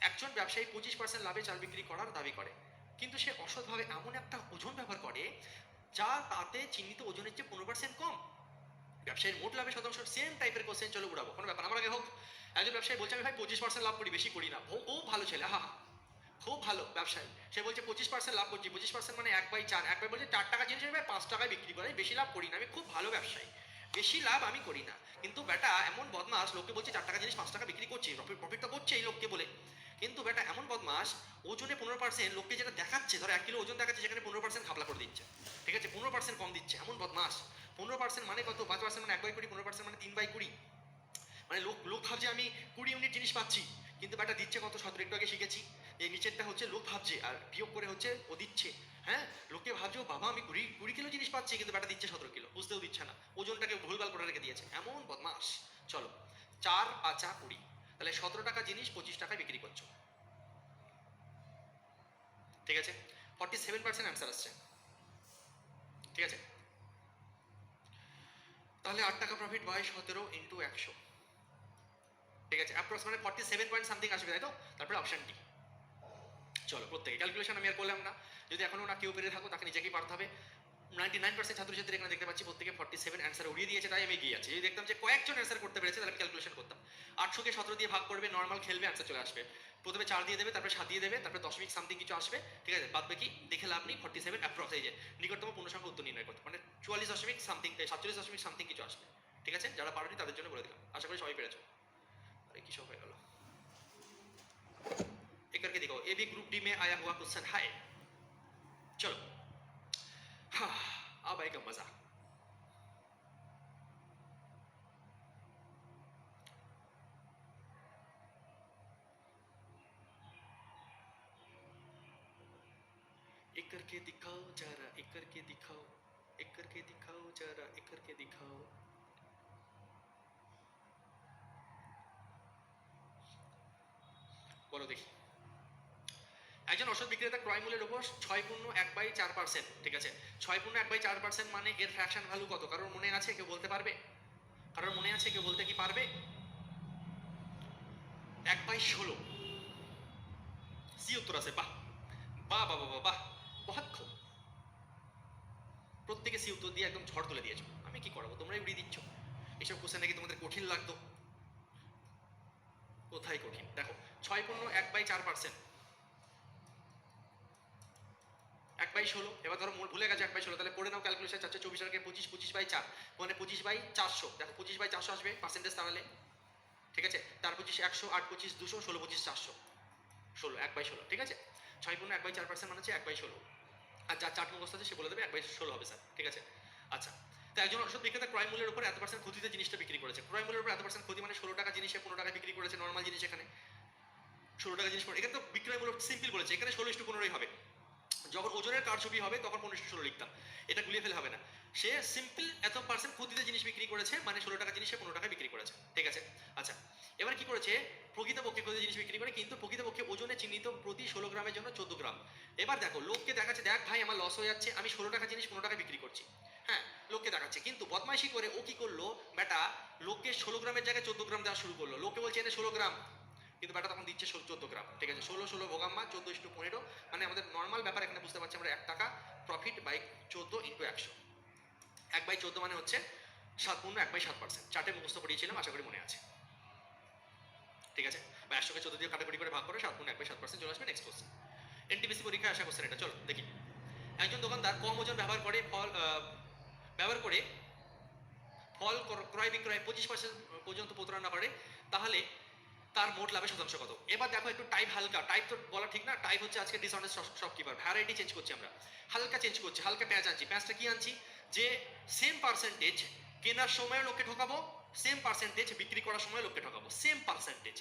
একজন ব্যবসায়ী 25% লাভে চাল বিক্রি করার দাবি করে, কিন্তু সে অসৎভাবে এমন একটা ওজন ব্যবহার করে যা তাতে চিহ্নিত ওজনের চেয়ে 15% কম। ব্যবসায়ীর মোট লাভে শতাংশ, সেম টাইপের কোশ্চেন, চলো উড়াবো, কোনো ব্যাপার, আমার আগে হোক। একজন ব্যবসায়ী বলছে আমি ভাই 25% লাভ করি, বেশি করি না। খুব ভালো ছেলে, হা, খুব ভালো ব্যবসায়ী, সে বলছে 25% লাভ করছি, 25% মানে 1/4, 1/4 বলছে 4 টাকা জিনিস আমি 5 টাকায় বিক্রি করে, বেশি লাভ করি না, আমি খুব ভালো ব্যবসায়ী, বেশি লাভ আমি করি না। কিন্তু বেটা এমন বদমাস, লোককে বলছে 4 টাকা জিনিস 5 টাকা বিক্রি করছে, প্রফিট তো করছে এই লোককে বলে, কিন্তু বেটা এমন বদমাস, ওজনে 15%, লোককে যেটা দেখাচ্ছে, ধরো 1 কিলো ওজন দেখাচ্ছে, সেখানে 15% ঘাপলা করে দিচ্ছে, ঠিক আছে, 15% কম দিচ্ছে, এমন বদমাস। 15% মানে কত, 5% মানে 1/20, 15% মানে 3/20, মানে লোক লোক ভাবছে আমি 20 ইউনিট জিনিস পাচ্ছি, কিন্তু বেটা দিচ্ছে কত, 17, একটু আগে শিখেছি, এই নিচেরটা হচ্ছে লোক ভাবছে আর বিয়োগ করে হচ্ছে ও দিচ্ছে, হ্যাঁ লোকে ভাবছে ও বাবা আমি 20 কিলো জিনিস পাচ্ছি, কিন্তু বেটা দিচ্ছে 17 কিলো, বুঝতেও দিচ্ছে না, ওজনটাকে ভুলভাল করে রেখে দিয়েছে, এমন বদমাস। চলো 4 5 20, তাহলে 17 টাকা জিনিস 25 টাকায় বিক্রি করছো, ঠিক আছে, 47% অ্যান্সার আসছে, ঠিক আছে, তাহলে 8 টাকা প্রফিট বাই 17 ইন্টু 100, ঠিক আছে, অ্যাপ্রক্সিমেট 47 পয়েন্ট সামথিং আসবে, তাই তো, তারপরে অপশন ডি। চলো প্রত্যেকে ক্যালকুলেশন আমি আর করলাম না, যদি এখনো না কেউ পেরে থাকো তাকে নিজেকেই পারতে হবে। 99% ছাত্রছাত্রী এখানে দেখতে পাচ্ছি প্রত্যেকে 47 অ্যান্সার উড়িয়ে দিয়েছে, তাই আমি এগিয়ে আছি। যদি দেখতাম যে কয়েকজন অ্যান্সার করতে পেরেছে, তাহলে আমি ক্যালকুলেশন করতাম। 800 কে 17 দিয়ে ভাগ করবে, নর্মাল খেলবে, অ্যান্সার চলে আসবে। প্রথমে 4 দিয়ে দেবে, তারপরে 7 দিয়ে দেবে, তারপরে দশমিক সামথিং কিছু আসবে, ঠিক আছে, বাদ বাকি দেখে লাভ নেই, 47 অ্যাপ্রক্স, এই যে নিকটতম পূর্ণ সংখ্যা উত্তর নির্ণয় করতে, মানে 44 দশমিক সামথিং, 47 দশমিক সামথিং কিছু আসবে, ঠিক আছে, যারা পারোনি তাদের জন্য বলে দিলাম, আশা করি সবাই পেরেছো। আরে কি সব হয়ে গেল, एक करके दिखाओ, ए बी ग्रुप डी में आया हुआ क्वेश्चन है, चलो, हाँ अब आएगा मजा। एक करके दिखाओ जरा, एक करके दिखाओ, एक करके दिखाओ जरा, एक करके दिखाओ। বলো দেখি, একজন ওষুধ বিক্রেতা ক্রয় মূল্যের উপর 6.1/4%, ঠিক আছে, 6.1/4% মানে এর ফ্র্যাকশন ভ্যালু কত, কারোর মনে আছে, কেউ বলতে পারবে, কারোর মনে আছে, কেউ বলতে কি পারবে? 1/16, সি উত্তর আছে, বাহ বাহ বাহ বাহ বাহ, বহুত খুব, প্রত্যেকে সি উত্তর দিয়ে একদম ঝড় তুলে দিয়েছো, আমি কি করাবো, তোমরাই উড়িয়ে দিচ্ছ। এইসব কোশ্চেন নাকি তোমাদের কঠিন লাগতো, কোথায় কঠিন, দেখো 6.1/4%, 1/16, এবার ধরো ভুলে গেছে 1/16, তাহলে পড়ে নাও ক্যালকুলেশন, 424 আর 25, 25/4 মানে 25/400, দেখো 25/400 আসবে পার্সেন্টেজ তাহলে, ঠিক আছে, 4 25 100, 8 25 200, 16 25 400, 16, 1/16, ঠিক আছে, 6.1/4% মানে হচ্ছে 1/16, আর যার চার্ট মুখস্থ আছে সে বলে দেবে 1/16 হবে স্যার, ঠিক আছে। আচ্ছা, তো একজন ওষুধ বিক্রেতা ক্রয় মূল্যের উপর এত পার্সেন্ট ক্ষতিতে জিনিসটা বিক্রি করেছে, ক্রয় মূল্যের উপর এত পার্সেন্ট ক্ষতি মানে 16 টাকা জিনিসে 15 টাকা বিক্রি করেছে, নর্মাল জিনিস এখানে 16 টাকা জিনিস, এখানে তো বিক্রয় মূল্য সিম্পল বলেছে, এখানে 16:15 হবে, যখন ওজনের কারচুপি হবে তখন 15:16 লিখতাম, এটা গুলিয়ে ফেলে হবে না, সে সিম্পল এত পার্সেন্ট ক্ষতিতে জিনিস বিক্রি করেছে মানে 16 টাকা জিনিস সে 15 টাকা বিক্রি করেছে, ঠিক আছে। আচ্ছা, এবার কি করেছে, প্রকৃতপক্ষে ক্ষতিতে জিনিস বিক্রি করে, কিন্তু প্রকৃতপক্ষে ওজনে চিহ্নিত প্রতি 16 গ্রামের জন্য 14 গ্রাম। এবার দেখো লোককে দেখাচ্ছে, দেখ ভাই আমার লস হয়ে যাচ্ছে, আমি 16 টাকা জিনিস 15 টাকা বিক্রি করছি, হ্যাঁ লোককে দেখাচ্ছে, কিন্তু বদমাইশি করে ও কি করলো বেটা, লোককে 16 গ্রামের জায়গায় 14 গ্রাম দেওয়া শুরু করলো, লোককে বলছে এনে 16 গ্রাম, কিন্তু বেটা তখন দিচ্ছে 14 গ্রাম, ঠিক আছে, 16 ভোগাম্মা 14:15, মানে আমাদের নর্মাল ব্যাপার এখানে বুঝতে পারছি আমরা, 1 টাকা প্রফিট বাই 14 ইন্টু 100, 1/14 মানে হচ্ছে 7.1/7%, চার্টে মুখস্থ করিয়েছিলাম, আশা করি মনে আছে, ঠিক আছে, বা 100কে 14 দিয়ে কাটাকুটি করে ভাগ করে 7.1/7% চলে আসবে। নেক্সট কোশ্চেন, এনটিপিসি পরীক্ষায় আসা কোশ্চেন এটা, চলো দেখি। একজন দোকানদার কম ওজন ব্যবহার করে ফল ক্রয় বিক্রয় 25% পর্যন্ত প্রতারণা করে, তাহলে তার মোট লাভের শতাংশ কত? এবার দেখো একটু টাইপ হালকা, টাইপ তো বলা ঠিক না, টাইপ হচ্ছে আজকে ডিসঅনেস্ট শপকিপার, ভ্যারাইটি চেঞ্জ করছি আমরা, হালকা চেঞ্জ করছি, হালকা প্যাঁচ আনছি, প্যাঁচটা কি আনছি, যে সেম পার্সেন্টেজ কেনার সময় লোককে ঠকাবো, সেম পার্সেন্টেজ বিক্রি করার সময় লোককে ঠকাবো, সেম পার্সেন্টেজ,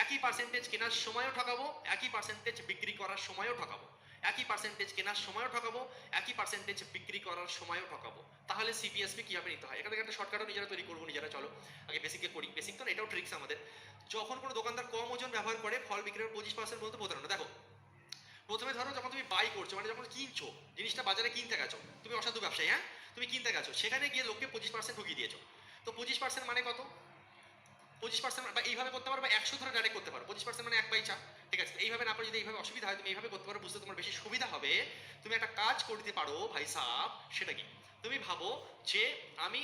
একই পার্সেন্টেজ কেনার সময়ও ঠকাবো, একই পার্সেন্টেজ বিক্রি করার সময়ও ঠকাবো, একই পার্সেন্টেজ কেনার সময়ও ঠকাবো, একই পার্সেন্টেজ বিক্রি করার সময়ও ঠকাবো, তাহলে সিপিএসপি কিভাবে নিতে হয়, এখানে একটা শর্টকাটও নিজেরা তৈরি করবো নিজেরা, চলো আগে বেসিকে করি, বেসিক তো এটাও যখন কোনো দোকানদার কম ওজন ব্যবহার করে ফল বিক্রির 25% পর্যন্ত প্রতারণা। দেখো, প্রথমে ধরো যখন তুমি বাই করছো, মানে যখন কিনছো জিনিসটা, বাজারে কিনতে গেছো, তুমি অসাধু ব্যবসায়ী, হ্যাঁ, তুমি কিনতে গেছো, সেখানে গিয়ে লোককে 25% ঠকিয়ে দিয়েছো। তো 25% মানে কত? 25% বা এইভাবে করতে পারো, বা 100 ধরে ডাইরেক্ট করতে পারো। 25% মানে 1/4, ঠিক আছে? এইভাবে না করে যদি এইভাবে অসুবিধা হয়, তুমি এইভাবে করতে পারো, বুঝতে তোমার বেশি সুবিধা হবে। তুমি একটা কাজ করতে পারো ভাই সাহ, সেটা কি? তুমি ভাবো যে আমি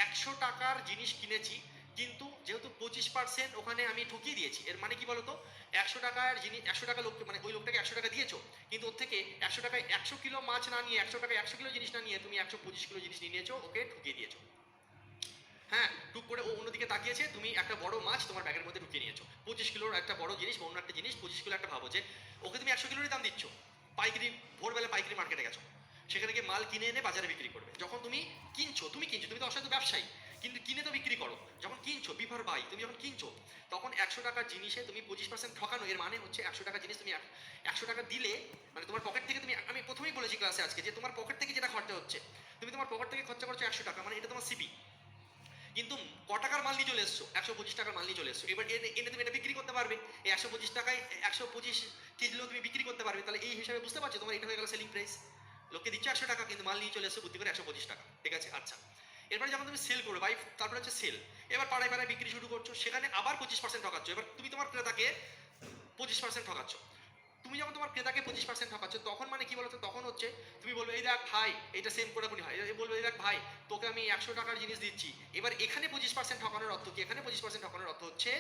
100 টাকার জিনিস কিনেছি, কিন্তু যেহেতু 25% ওখানে আমি ঠকিয়ে দিয়েছি, এর মানে কি বলতো? 100 টাকার জিনিস, 100 টাকা লোককে, মানে ওই লোকটাকে 100 টাকা দিয়েছো, কিন্তু ওর থেকে 100 টাকায় 100 কিলো মাছ না নিয়ে, 100 টাকায় 100 কিলো জিনিস না নিয়ে তুমি 125 কিলো জিনিস নিয়ে নিয়েছো, ওকে ঠকিয়ে দিয়েছো। হ্যাঁ, টুক করে ও অন্যদিকে তাকিয়েছে, তুমি একটা বড় মাছ তোমার ব্যাগের মধ্যে ঢুকিয়ে নিয়েছো, 25 কিলোর একটা বড় জিনিস বা অন্য একটা জিনিস 25 কিলো একটা, ভাবো যে ওকে তুমি 100 কিলোরই দাম দিচ্ছ। পাইকারি, ভোরবেলা পাইকারি মার্কেটে গেছো, সেখানে গিয়ে মাল কিনে এনে বাজারে বিক্রি করবে। যখন তুমি কিনছো, তুমি তো অসাধু ব্যবসায়ী, কিন্তু কিনে তো বিক্রি করো। যখন কিনছো, বিভার বাই, তুমি যখন কিনছো, তখন 100 টাকার জিনিসে তুমি 25% ঠকানো, এর মানে হচ্ছে 100 টাকার জিনিস তুমি 100 টাকা দিলে, মানে তোমার পকেট থেকে তুমি, আমি প্রথমেই বলেছি ক্লাসে আজকে যে তোমার পকেট থেকে যেটা খরচা হচ্ছে, তুমি তোমার পকেট থেকে খরচা করছো 100 টাকা, মানে এটা তোমার সিপি। কিন্তু ক টাকার মাল নিয়ে চলে এসছো? 125 টাকার মাল নিয়ে চলে এসছো। এবার এনে তুমি এটা বিক্রি করতে পারবে এই 125 টাকায়, 125 কেজি তুমি বিক্রি করতে পারবে। তাহলে এই হিসাবে বুঝতে পারছো তোমার এটা হয়ে গেল সেলিং প্রাইস। লোককে দিচ্ছ 100 টাকা, কিন্তু মাল নিয়ে চলে এসছো বুদ্ধি করে 125 টাকা, ঠিক আছে? আচ্ছা, এরপরে যখন তুমি সেল করবে, বাই, তারপরে হচ্ছে সেল। এবার পাড়ায় পাড়ায় বিক্রি শুরু করছো, সেখানে আবার 25% ঠকাচ্ছ। এবার তুমি তোমার ক্রেতাকে 25% ঠকাচ্ছ। তুমি যখন তোমার ক্রেতাকে 25% ঠকাচ্ছ, তখন মানে কি বলতো? তখন হচ্ছে তুমি বলবে এই দেখ ভাই, এটা সেম কোটাকুনি হয়, বলবে এই দেখ ভাই, তোকে আমি 100 টাকার জিনিস দিচ্ছি। এবার এখানে 25% ঠকানোর অর্থ কি? এখানে 25% ঠকানোর অর্থ হচ্ছে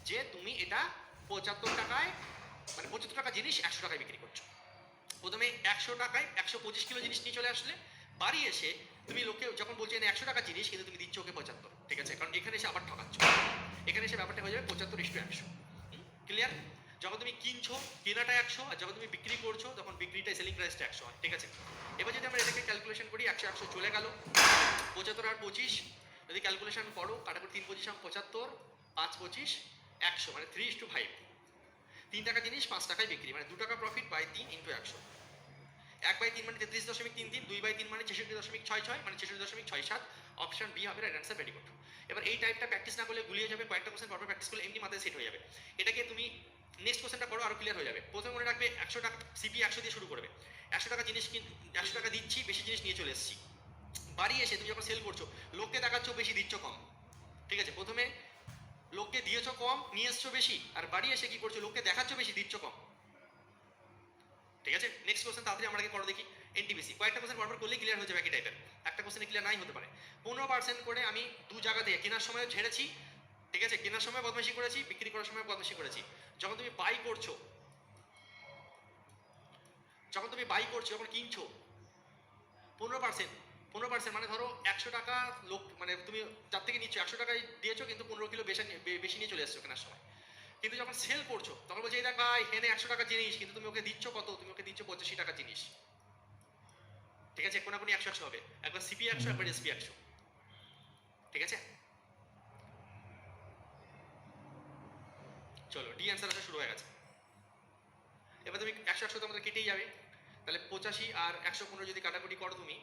যে তুমি এটা 75 টাকায়, মানে 75 টাকা জিনিস 100 টাকায় বিক্রি করছো। প্রথমে 100 টাকায় 125 কিলো জিনিস নিয়ে চলে আসলে, বাড়ি এসে তুমি লোককে যখন বলছো না 100 টাকা জিনিস, কিন্তু তুমি দিচ্ছ ওকে 75, ঠিক আছে? কারণ এখানে এসে আবার ঠকাচ্ছ। এখানে এসে ব্যাপারটা হয়ে যাবে 75:100। ক্লিয়ার? যখন তুমি কিনছো, কেনাটা 100, আর যখন তুমি বিক্রি করছো, তখন বিক্রিটা, সেলিং প্রাইসটা 100 হয়, ঠিক আছে? এবার যদি আমরা এটাকে ক্যালকুলেশন করি, 100 100 চলে গেল, 75 আর 25 যদি ক্যালকুলেশন করো, কাটাকুটি 3 25 75, 5 25 100, মানে 3:5। 3 টাকা জিনিস 5 টাকায় বিক্রি, মানে 2 টাকা প্রফিট বাই 3 ইন্টু 100। 1/3 মানে 33.33, 2/3 মানে 66.66, মানে 66.67। অপশন বি হবে রাইট অ্যান্সার, ভেরি গুড। এবার এই টাইপটা প্র্যাকটিস না করলে গুলিয়ে যাবে, কয়েকটা কোশ্চেন পরপর প্র্যাকটিস করলে এমনি মাথায় সেট হয়ে যাবে। এটাকে তুমি নেক্সট কোশ্চেনটা করো, আরো ক্লিয়ার হয়ে যাবে। প্রথমে মনে রাখবে 100 টাকা সিপি 100 দিয়ে শুরু করবে। 100 টাকা জিনিস 100 টাকা দিচ্ছি, বেশি জিনিস নিয়ে চলে এসেছি। বাড়ি এসে তুমি যখন সেল করছো, লোককে দেখাচ্ছ বেশি, দিচ্ছ কম, ঠিক আছে? প্রথমে লোককে দিয়েছো কম, নিয়ে এসছো বেশি, আর বাড়ি এসে কি করছো? লোককে দেখাচ্ছ বেশি, দিচ্ছ কম, ঠিক আছে? নেক্সট কোশ্চেন তাড়াতাড়ি আমরা করো দেখি। এনটিপিসি কয়েকটা কোশ্চেন পরপর করলে ক্লিয়ার হয়ে যাবে একই টাইপের। একটা কোশ্চেনে ক্লিয়ার নাই হতে পারে। 15% করে আমি দু জায়গা থেকে কেনার সময় ঝেড়েছি, ঠিক আছে? কেনার সময় বদমাশি করেছি, বিক্রি করার সময় বদমাশি করেছি। যখন তুমি বাই করছো, যখন কিনছো, 15%, 15% মানে ধরো 100 টাকা লোক, মানে তুমি যার থেকে নিচ্ছ 100 টাকায় দিয়েছো, কিন্তু 15 কিলো বেশি নিয়ে চলে এসছো কেনার সময়। কিন্তু যখন সেল করছো, তখন বলছে এই দেখ ভাই, হেনে 100 টাকা জিনিস, কিন্তু তুমি ওকে দিচ্ছ কত? তুমি ওকে দিচ্ছ 85 টাকা জিনিস, ঠিক আছে? কোনাকুনি 100 100 হবে, একবার সিপি 100, একবার এসপি 100, ঠিক আছে? চলো, ডি অ্যান্সার আসা শুরু হয়ে গেছে। এবার তুমি 100 100 তো আমাদের কেটেই যাবে, তাহলে 85 আর 115 যদি কাটাকুটি করো তুমি,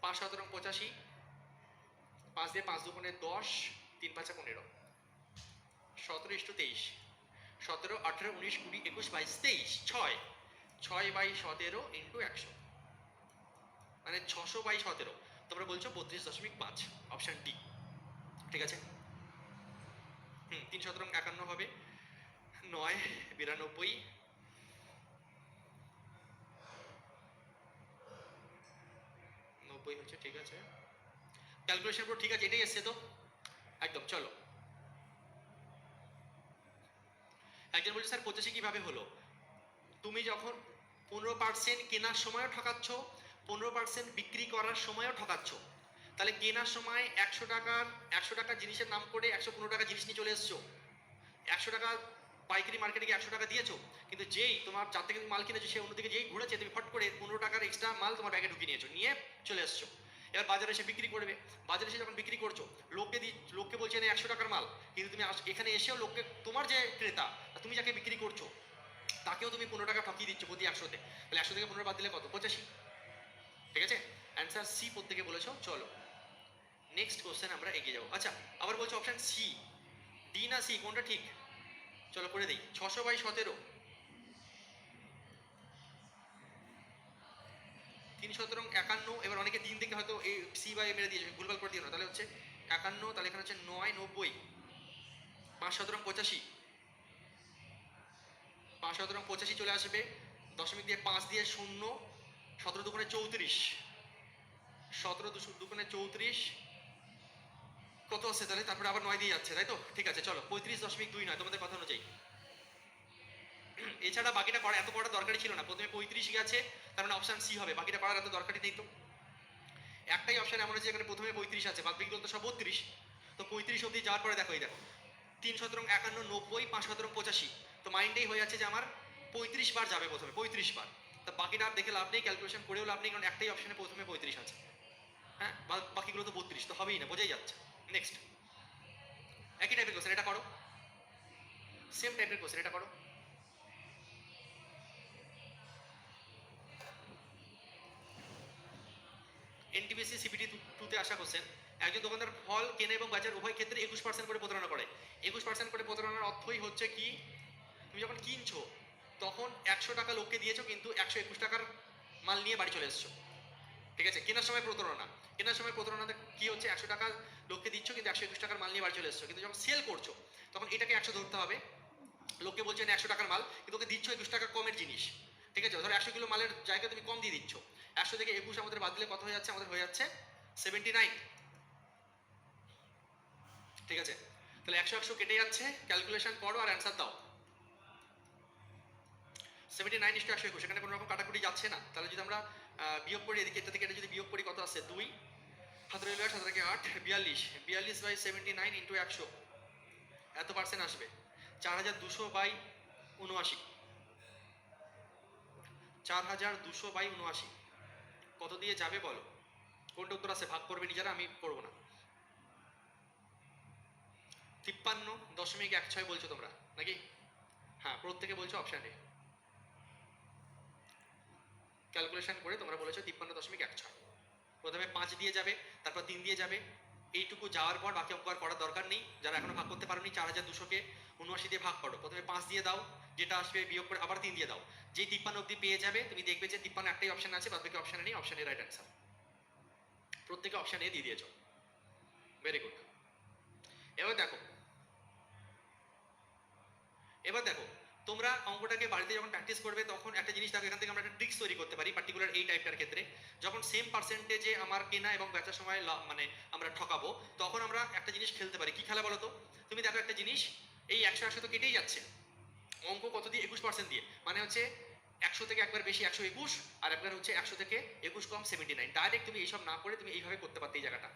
5 7 85, 5 দিয়ে 5 2 10, 3 5 15, 17:23, 17 18 19 20 21 22 23, 6 6/17 ইন্টু 100, মানে 600/17। তোমরা বলছো 32.5, অপশন ডি, ঠিক আছে? 3 17 51 হবে, 9 92, 90 হচ্ছে, ঠিক আছে? ক্যালকুলেশন পুরো ঠিক আছে, এটাই এসছে তো একদম। চলো, একজন বলছে স্যার 85 কিভাবে হলো? তুমি যখন 15% কেনার সময়ও ঠকাচ্ছ, 15% বিক্রি করার সময়ও ঠকাচ্ছ। তাহলে কেনার সময় 100 টাকার জিনিসের নাম করে 115 টাকা জিনিস নিয়ে চলে এসছো। 100 টাকা পাইকারি মার্কেটে গিয়ে 100 টাকা দিয়েছো, কিন্তু যেই তোমার যার থেকে তুমি মাল কিনেছো, সে অন্যদিকে যেই ঘুরেছে, তুমি ফট করে 15 টাকার এক্সট্রা মাল তোমার ব্যাগে ঢুকিয়ে নিয়েছো, নিয়ে চলে এসছো। এবার বাজারে এসে বিক্রি করবে, বাজারে এসে যখন বিক্রি করছো, লোককে বলছে না 100 টাকার মাল, কিন্তু তুমি এখানে এসেও লোককে, তোমার যে ক্রেতা, তুমি যাকে বিক্রি করছো, তাকেও তুমি 15 টাকা ঠকিয়ে দিচ্ছ প্রতি 100-তে। তাহলে 100 থেকে 15 বাদ দিলে কত? 85, ঠিক আছে? অ্যান্সার সি প্রত্যেকে বলেছো। চলো নেক্সট কোশ্চেন আমরা এগিয়ে যাবো। আচ্ছা, আবার বলছো অপশন সি, ডি না সি, কোনটা ঠিক? চলো করে দিই। 600/17, 3 17 51। এবার অনেকে 3 থেকে হয়তো এই সি বাই মেরে দিয়েছে, ভুলভাল করে দিও না, তাহলে হচ্ছে 51, তাহলে এখানে হচ্ছে 9 90, 5 17 85, 5 17 85 চলে আসবে, দশমিক দিয়ে 5 দিয়ে 0, 17 দুগুণে 34, 17 দুগুণে 34 কত আছে তাহলে? তারপরে আবার 9 দিয়ে যাচ্ছে, তাই তো? ঠিক আছে, চলো 35.29 তোমাদের কথা অনুযায়ী। এছাড়া বাকিটা করা এত করার দরকারই ছিল না, প্রথমে 35 গেছে, তার মানে অপশন সি হবে, বাকিটা করার এত দরকারই নেই। তো একটাই অপশন এমন আছে যেখানে প্রথমে 35 আছে, বাদ বাকিগুলো তো সব 32। তো 35 অবধি যাওয়ার পরে দেখো, এই দেখো 3 17 51 90, 5 17 85, তো মাইন্ডেই হয়ে যাচ্ছে যে আমার 35 বার যাবে প্রথমে, 35 বার। তা বাকিটা আর দেখে লাভ নেই, ক্যালকুলেশন করেও লাভ নেই, কারণ একটাই অপশনে প্রথমে 35 আছে। হ্যাঁ, বাকিগুলো তো 32, তো হবেই না, বোঝাই যাচ্ছে। নেক্সট, একই টাইপের কোশ্চেন, এটা করো, সেম টাইপের কোশ্চেন, এটা করো। এনটিপিসি সিপিটি 2-তে আসা কোশ্চেন, একজন দোকানদার ফল কেনা এবং বাজার উভয় ক্ষেত্রে 21% করে প্রতারণা করে। 21% করে প্রতারণার অর্থই হচ্ছে কি, তুমি যখন কিনছো তখন 100 টাকা লোককে দিয়েছো, কিন্তু 121 টাকার মাল নিয়ে বাড়ি চলে এসছো। ঠিক আছে, কেনার সময় প্রতারণা। কেনার সময় প্রতারণাতে কি হচ্ছে, 100 টাকা লোককে দিচ্ছ কিন্তু 121 টাকার মাল নিয়ে বাড়ি চলে এসছো। কিন্তু যখন সেল করছো তখন এটাকে 100 ধরতে হবে। লোককে বলছো 100 টাকার মাল, কিন্তু ওকে দিচ্ছ 21 টাকা কমের জিনিস। ঠিক আছে, ধরো 100 কিলো মালের জায়গায় তুমি কম দিয়ে দিচ্ছ, 100 থেকে 21 আমাদের বাদ দিলে কত হয়ে যাচ্ছে? আমাদের হয়ে যাচ্ছে 79। ঠিক আছে, তাহলে 100 100 কেটে যাচ্ছে, ক্যালকুলেশন করো আর অ্যান্সার দাও। 79:121, এখানে কোনো রকম কাটাকুটি যাচ্ছে না। তাহলে যদি আমরা বিয়োগ করি, এদিকে এটা থেকে এটা যদি বিয়োগ করি, কত আসছে? 2 17 8 17 8 42, 42/79 ইন্টু 100, এত পার্সেন্ট আসবে 4200/79, 4200/79 কত দিয়ে যাবে বলো? কোনটা উত্তর আছে? ভাগ করবে নিজেরা, আমি করবো না। 53.16 বলছো তোমরা নাকি? হ্যাঁ, প্রত্যেকে বলছো অপশন এ। ক্যালকুলেশন করে তোমরা বলেছো 53.16। প্রথমে 5 দিয়ে যাবে, তারপর 3 দিয়ে যাবে, এইটুকু যাওয়ার পর বাকি অঙ্ক আর করার দরকার নেই। যারা এখনো ভাগ করতে পারোনি, 4200-কে 79 দিয়ে ভাগ করো, প্রথমে 5 দিয়ে দাও, যেটা আসবে বিয়োগ করে আবার 3 দিয়ে দাও, যেই 53 অবধি পেয়ে যাবে তুমি দেখবে যে 53 একটাই অপশন আছে, বাদ বাকি অপশনে নেই, অপশনে রাইট অ্যান্সার। প্রত্যেকে অপশন এ দিয়ে দিয়েছো, ভেরি গুড। এবার দেখো, এবার দেখো তোমরা অঙ্কটাকে বাড়িতে যখন প্র্যাকটিস করবে তখন একটা জিনিস দেখো, এখান থেকে আমরা একটা ট্রিক্স তৈরি করতে পারি, পার্টিকুলার এই টাইপটার ক্ষেত্রে। যখন সেম পার্সেন্টেজে আমার কেনা এবং বেচার সময় মানে আমরা ঠকাবো, তখন আমরা একটা জিনিস খেলতে পারি। কি খেলা বলো তো? তুমি দেখো একটা জিনিস, এই 100 100 তো কেটেই যাচ্ছে, অঙ্ক কত দিয়ে? 21% দিয়ে, মানে হচ্ছে 100 থেকে একবার বেশি 121, আর একবার হচ্ছে 100 থেকে 21 কম 79। ডাইরেক্ট তুমি এইসব না করে তুমি এইভাবে করতে পারতে। এই জায়গাটা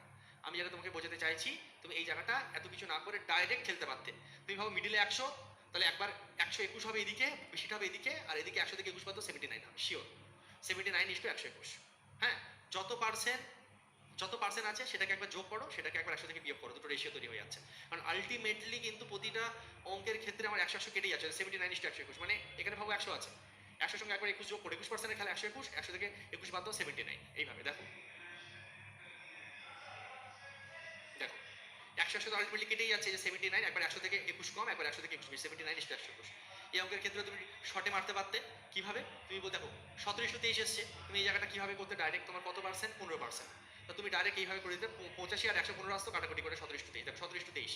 আমি যেটা তোমাকে বোঝাতে চাইছি, তুমি এই জায়গাটা এত কিছু না করে ডাইরেক্ট খেলতে পারতে। তুমি ভাবো মিডিলে 100, তাহলে একবার 121 হবে এদিকে, বেশিটা হবে এদিকে, আর এদিকে 100 থেকে 21 পর্যন্ত 79 হবে শিওর। 79:121। হ্যাঁ, যত পার্সেন্ট আছে সেটাকে একবার যোগ করো, সেটাকে একবার 100 থেকে বিয়োগ করো, দুটো রেশিও তৈরি হয়ে যাচ্ছে। কারণ আলটিমেটলি কিন্তু প্রতিটা অঙ্কের ক্ষেত্রে আমার 100 100 কেটেই যাচ্ছে। 79:121, মানে এখানে ভাবো 100 আছে, 100 সঙ্গে একবার 21 যোগ করো, 21% খেলে 121, 100 থেকে 21 বাদ দাও 79। এইভাবে দেখো, দেখো 100 100 তো আলটিমেটলি কেটেই যাচ্ছে, যে 79, একবার 100 থেকে 21 কম, একবার 100 থেকে 21 বেশি, 79:121। এই অঙ্কের ক্ষেত্রে তুমি শর্টে মারতে পারতে। কিভাবে? তুমি বল, দেখো 17:23 এসছে, তুমি এই জায়গাটা কিভাবে করতে? ডাইরেক্ট তোমার কত পার্সেন্ট? 15%। তো তুমি ডাইরেক্ট এইভাবে করে দিতে, 85 আর 115 আসতো, কাটাকুটি করে 17:23। দেখো 17:23,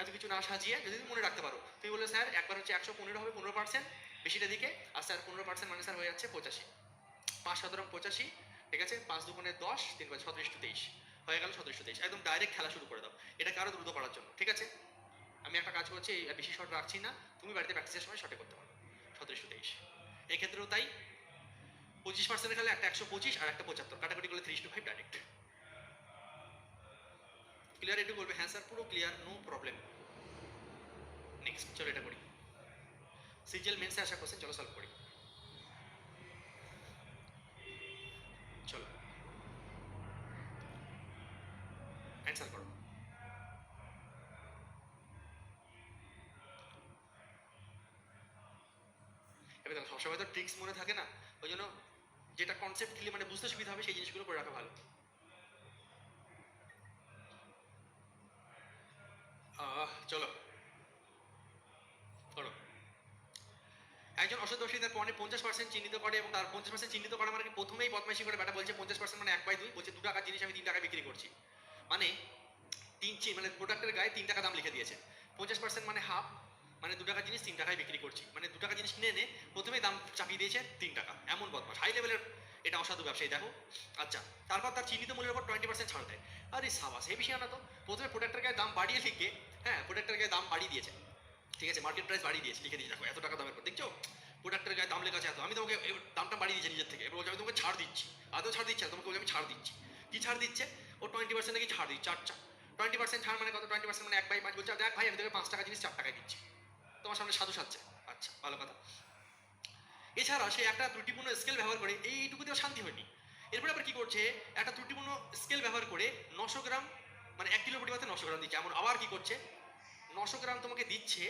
এত কিছু না সাজিয়ে যদি তুমি মনে রাখতে পারো, তুমি বললে স্যার একবার হচ্ছে 115 হবে 15%, বেশিটা দিকে, আর স্যার 15% মানে স্যার হয়ে যাচ্ছে 85, 5 17 85। ঠিক আছে, 5 দুগুণে 10, 3 বার 17:23 হয়ে গেল 17:23। একদম ডাইরেক্ট খেলা শুরু করে দাও, এটাকে আরো দ্রুত করার জন্য। ঠিক আছে, আমি একটা কাজ করছি, বেশি শর্ট রাখছি না, তুমি বাড়িতে প্র্যাকটিসের সময় শর্টে করতে পারো। 17:23 এই ক্ষেত্রেও তাই, 25% খেলে একটা 125 আর একটা 75, কাটাকুটি করলে 3:5 ডাইরেক্ট। ক্লিয়ার? এটুকু বলবে হ্যাঁ স্যার পুরো ক্লিয়ার, নো প্রবলেম। নেক্সট, চলো এটা করি। সিজিএল মেন্সে আসা কোশ্চেন, চলো সলভ করি। চলো অ্যান্সার করো। এবার দেখো, সবসময় তো ট্রিক্স মনে থাকে না, ওই জন্য যেটা কনসেপ্ট ক্লিয়ার, মানে বুঝতে সুবিধা হবে সেই জিনিসগুলো করে রাখা ভালো। চলো করো। একজন অসৎ ব্যবসায়ী তার পণ্যে 50% চিহ্নিত করে এবং তার 50% চিহ্নিত করা মানে প্রথমেই বদমাইশি করে ব্যাটা বলছে 50% মানে 1/2, বলছে 2 টাকার জিনিস আমি 3 টাকায় বিক্রি করছি, মানে মানে প্রোডাক্টের গায়ে 3 টাকা দাম লিখে দিয়েছে। 50% মানে হাফ, মানে 2 টাকার জিনিস 3 টাকায় বিক্রি করছি, মানে 2 টাকার জিনিস কিনে এনে প্রথমেই দাম চাপিয়ে দিয়েছে 3 টাকা। এমন বদমাশ হাই লেভেলের, এটা অসাধু ব্যবসায়ী দেখো। আচ্ছা, তারপর তার চিহ্নিত মূল্যের উপর 20% ছাড় দেয়। আরে সাবাস, হেভি শিয়ানা তো। প্রথমে প্রোডাক্টের গায়ে দাম বাড়িয়ে লিখে, হ্যাঁ প্রোডাক্টের গায়ে দাম বাড়িয়ে দিয়েছে, ঠিক আছে, মার্কেট প্রাইস বাড়িয়ে দিয়েছে, লিখে দিয়েছে দেখো এত টাকা দামের পর, দেখছো প্রোডাক্টের গায়ে দাম লেখা আছে এত, আমি তোমাকে দামটা বাড়িয়ে দিয়েছি নিজের থেকে, এবার বলছে আমি তোমাকে ছাড় দিচ্ছি, আদৌ ছাড় দিচ্ছে না, তোমাকে বলছে আমি ছাড় দিচ্ছি। কি ছাড় দিচ্ছে? ও 20% নাকি ছাড় দিচ্ছে। আচ্ছা 20% ছাড় মানে কত? 20% মানে 1/5। বলছে দেখ ভাই আমি তোকে 5 টাকা জিনিস 4 টাকায় দিচ্ছি, তোমার সামনে সাধু সাজছে। আচ্ছা ভালো কথা। এছাড়া সে একটা ত্রুটিপূর্ণ স্কেল ব্যবহার করে, এইটুকুতেও শান্তি হয়নি, এরপরে আবার কি করছে, একটা ত্রুটিপূর্ণ স্কেল ব্যবহার করে 900 গ্রাম মানে 1 কিলো পরিবর্তে 900 গ্রাম দিচ্ছে। এমন আবার কি করছে, 900 গ্রাম তোমাকে দিচ্ছে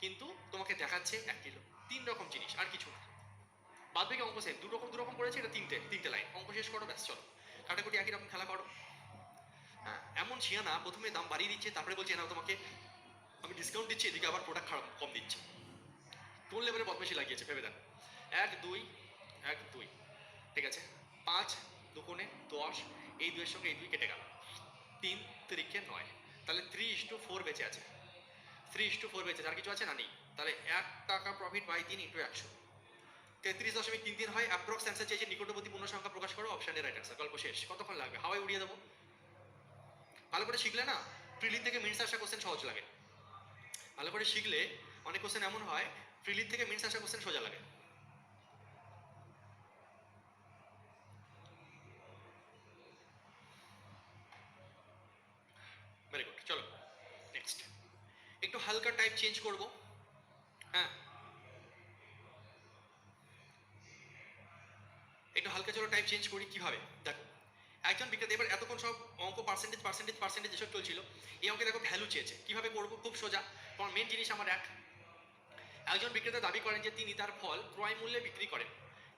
কিন্তু তোমাকে দেখাচ্ছে 1 কিলো। 3 রকম জিনিস আর কিছু না, বাদ বাকি অঙ্ক সেম, দু রকম করেছে, এটা তিনটে লাইন, অঙ্ক শেষ করো ব্যাস চলো, কাটাকুটি একই রকম খেলা করো। হ্যাঁ এমন শিয়ানা প্রথমে দাম বাড়িয়ে দিচ্ছে, তারপরে বলছে না তোমাকে আমি ডিসকাউন্ট দিচ্ছি, এদিকে আবার প্রোডাক্ট খারাপ কম দিচ্ছে। কোন লেভেলে বদমাশি লাগিয়েছে ভেবে দেন। 1 2 1 2, ঠিক আছে, 5 দুগুণে 10, এই 2 এর সঙ্গে এই 2 কেটে গেল, 3 3 9, তাহলে 3:4 বেঁচে আছে, 3:4 বেঁচে আছে, আর কিছু আছে না? নেই। তাহলে 1 টাকা প্রফিট বাই 3 ইন্টু 100, 33.33 হয়। অ্যাপ্রক্স অ্যান্সার চেয়েছে, নিকটবর্তী পূর্ণ সংখ্যা প্রকাশ করো, অপশানের রাইট অ্যান্সার। গল্প শেষ। কতক্ষণ লাগবে? হাওয়ায় উড়িয়ে দেবো। ভালো করে শিখলে না প্রিলির থেকে মেন্স আসা কোশ্চেন সহজ লাগে। ভালো করে শিখলে অনেক কোশ্চেন এমন হয় প্রিলির থেকে মেন্স আসা কোশ্চেন সোজা লাগে। ভেরি গুড, চলো নেক্সট। একটু হালকা টাইপ চেঞ্জ করব। হ্যাঁ একটু হালকা চলো টাইপ চেঞ্জ করি। কিভাবে দেখো, একজন বিক্রেতা, এবার এতক্ষণ সব অঙ্ক পার্সেন্টেজ পার্সেন্টেজ পার্সেন্টেজ এসব চলছিল, এই অঙ্কে দেখো ভ্যালু চেয়েছে। কিভাবে করবো? খুব সোজা, কারণ মেন জিনিস আমার একজন বিক্রেতা দাবি করেন যে তিনি তার ফল ক্রয় মূল্যে বিক্রি করেন,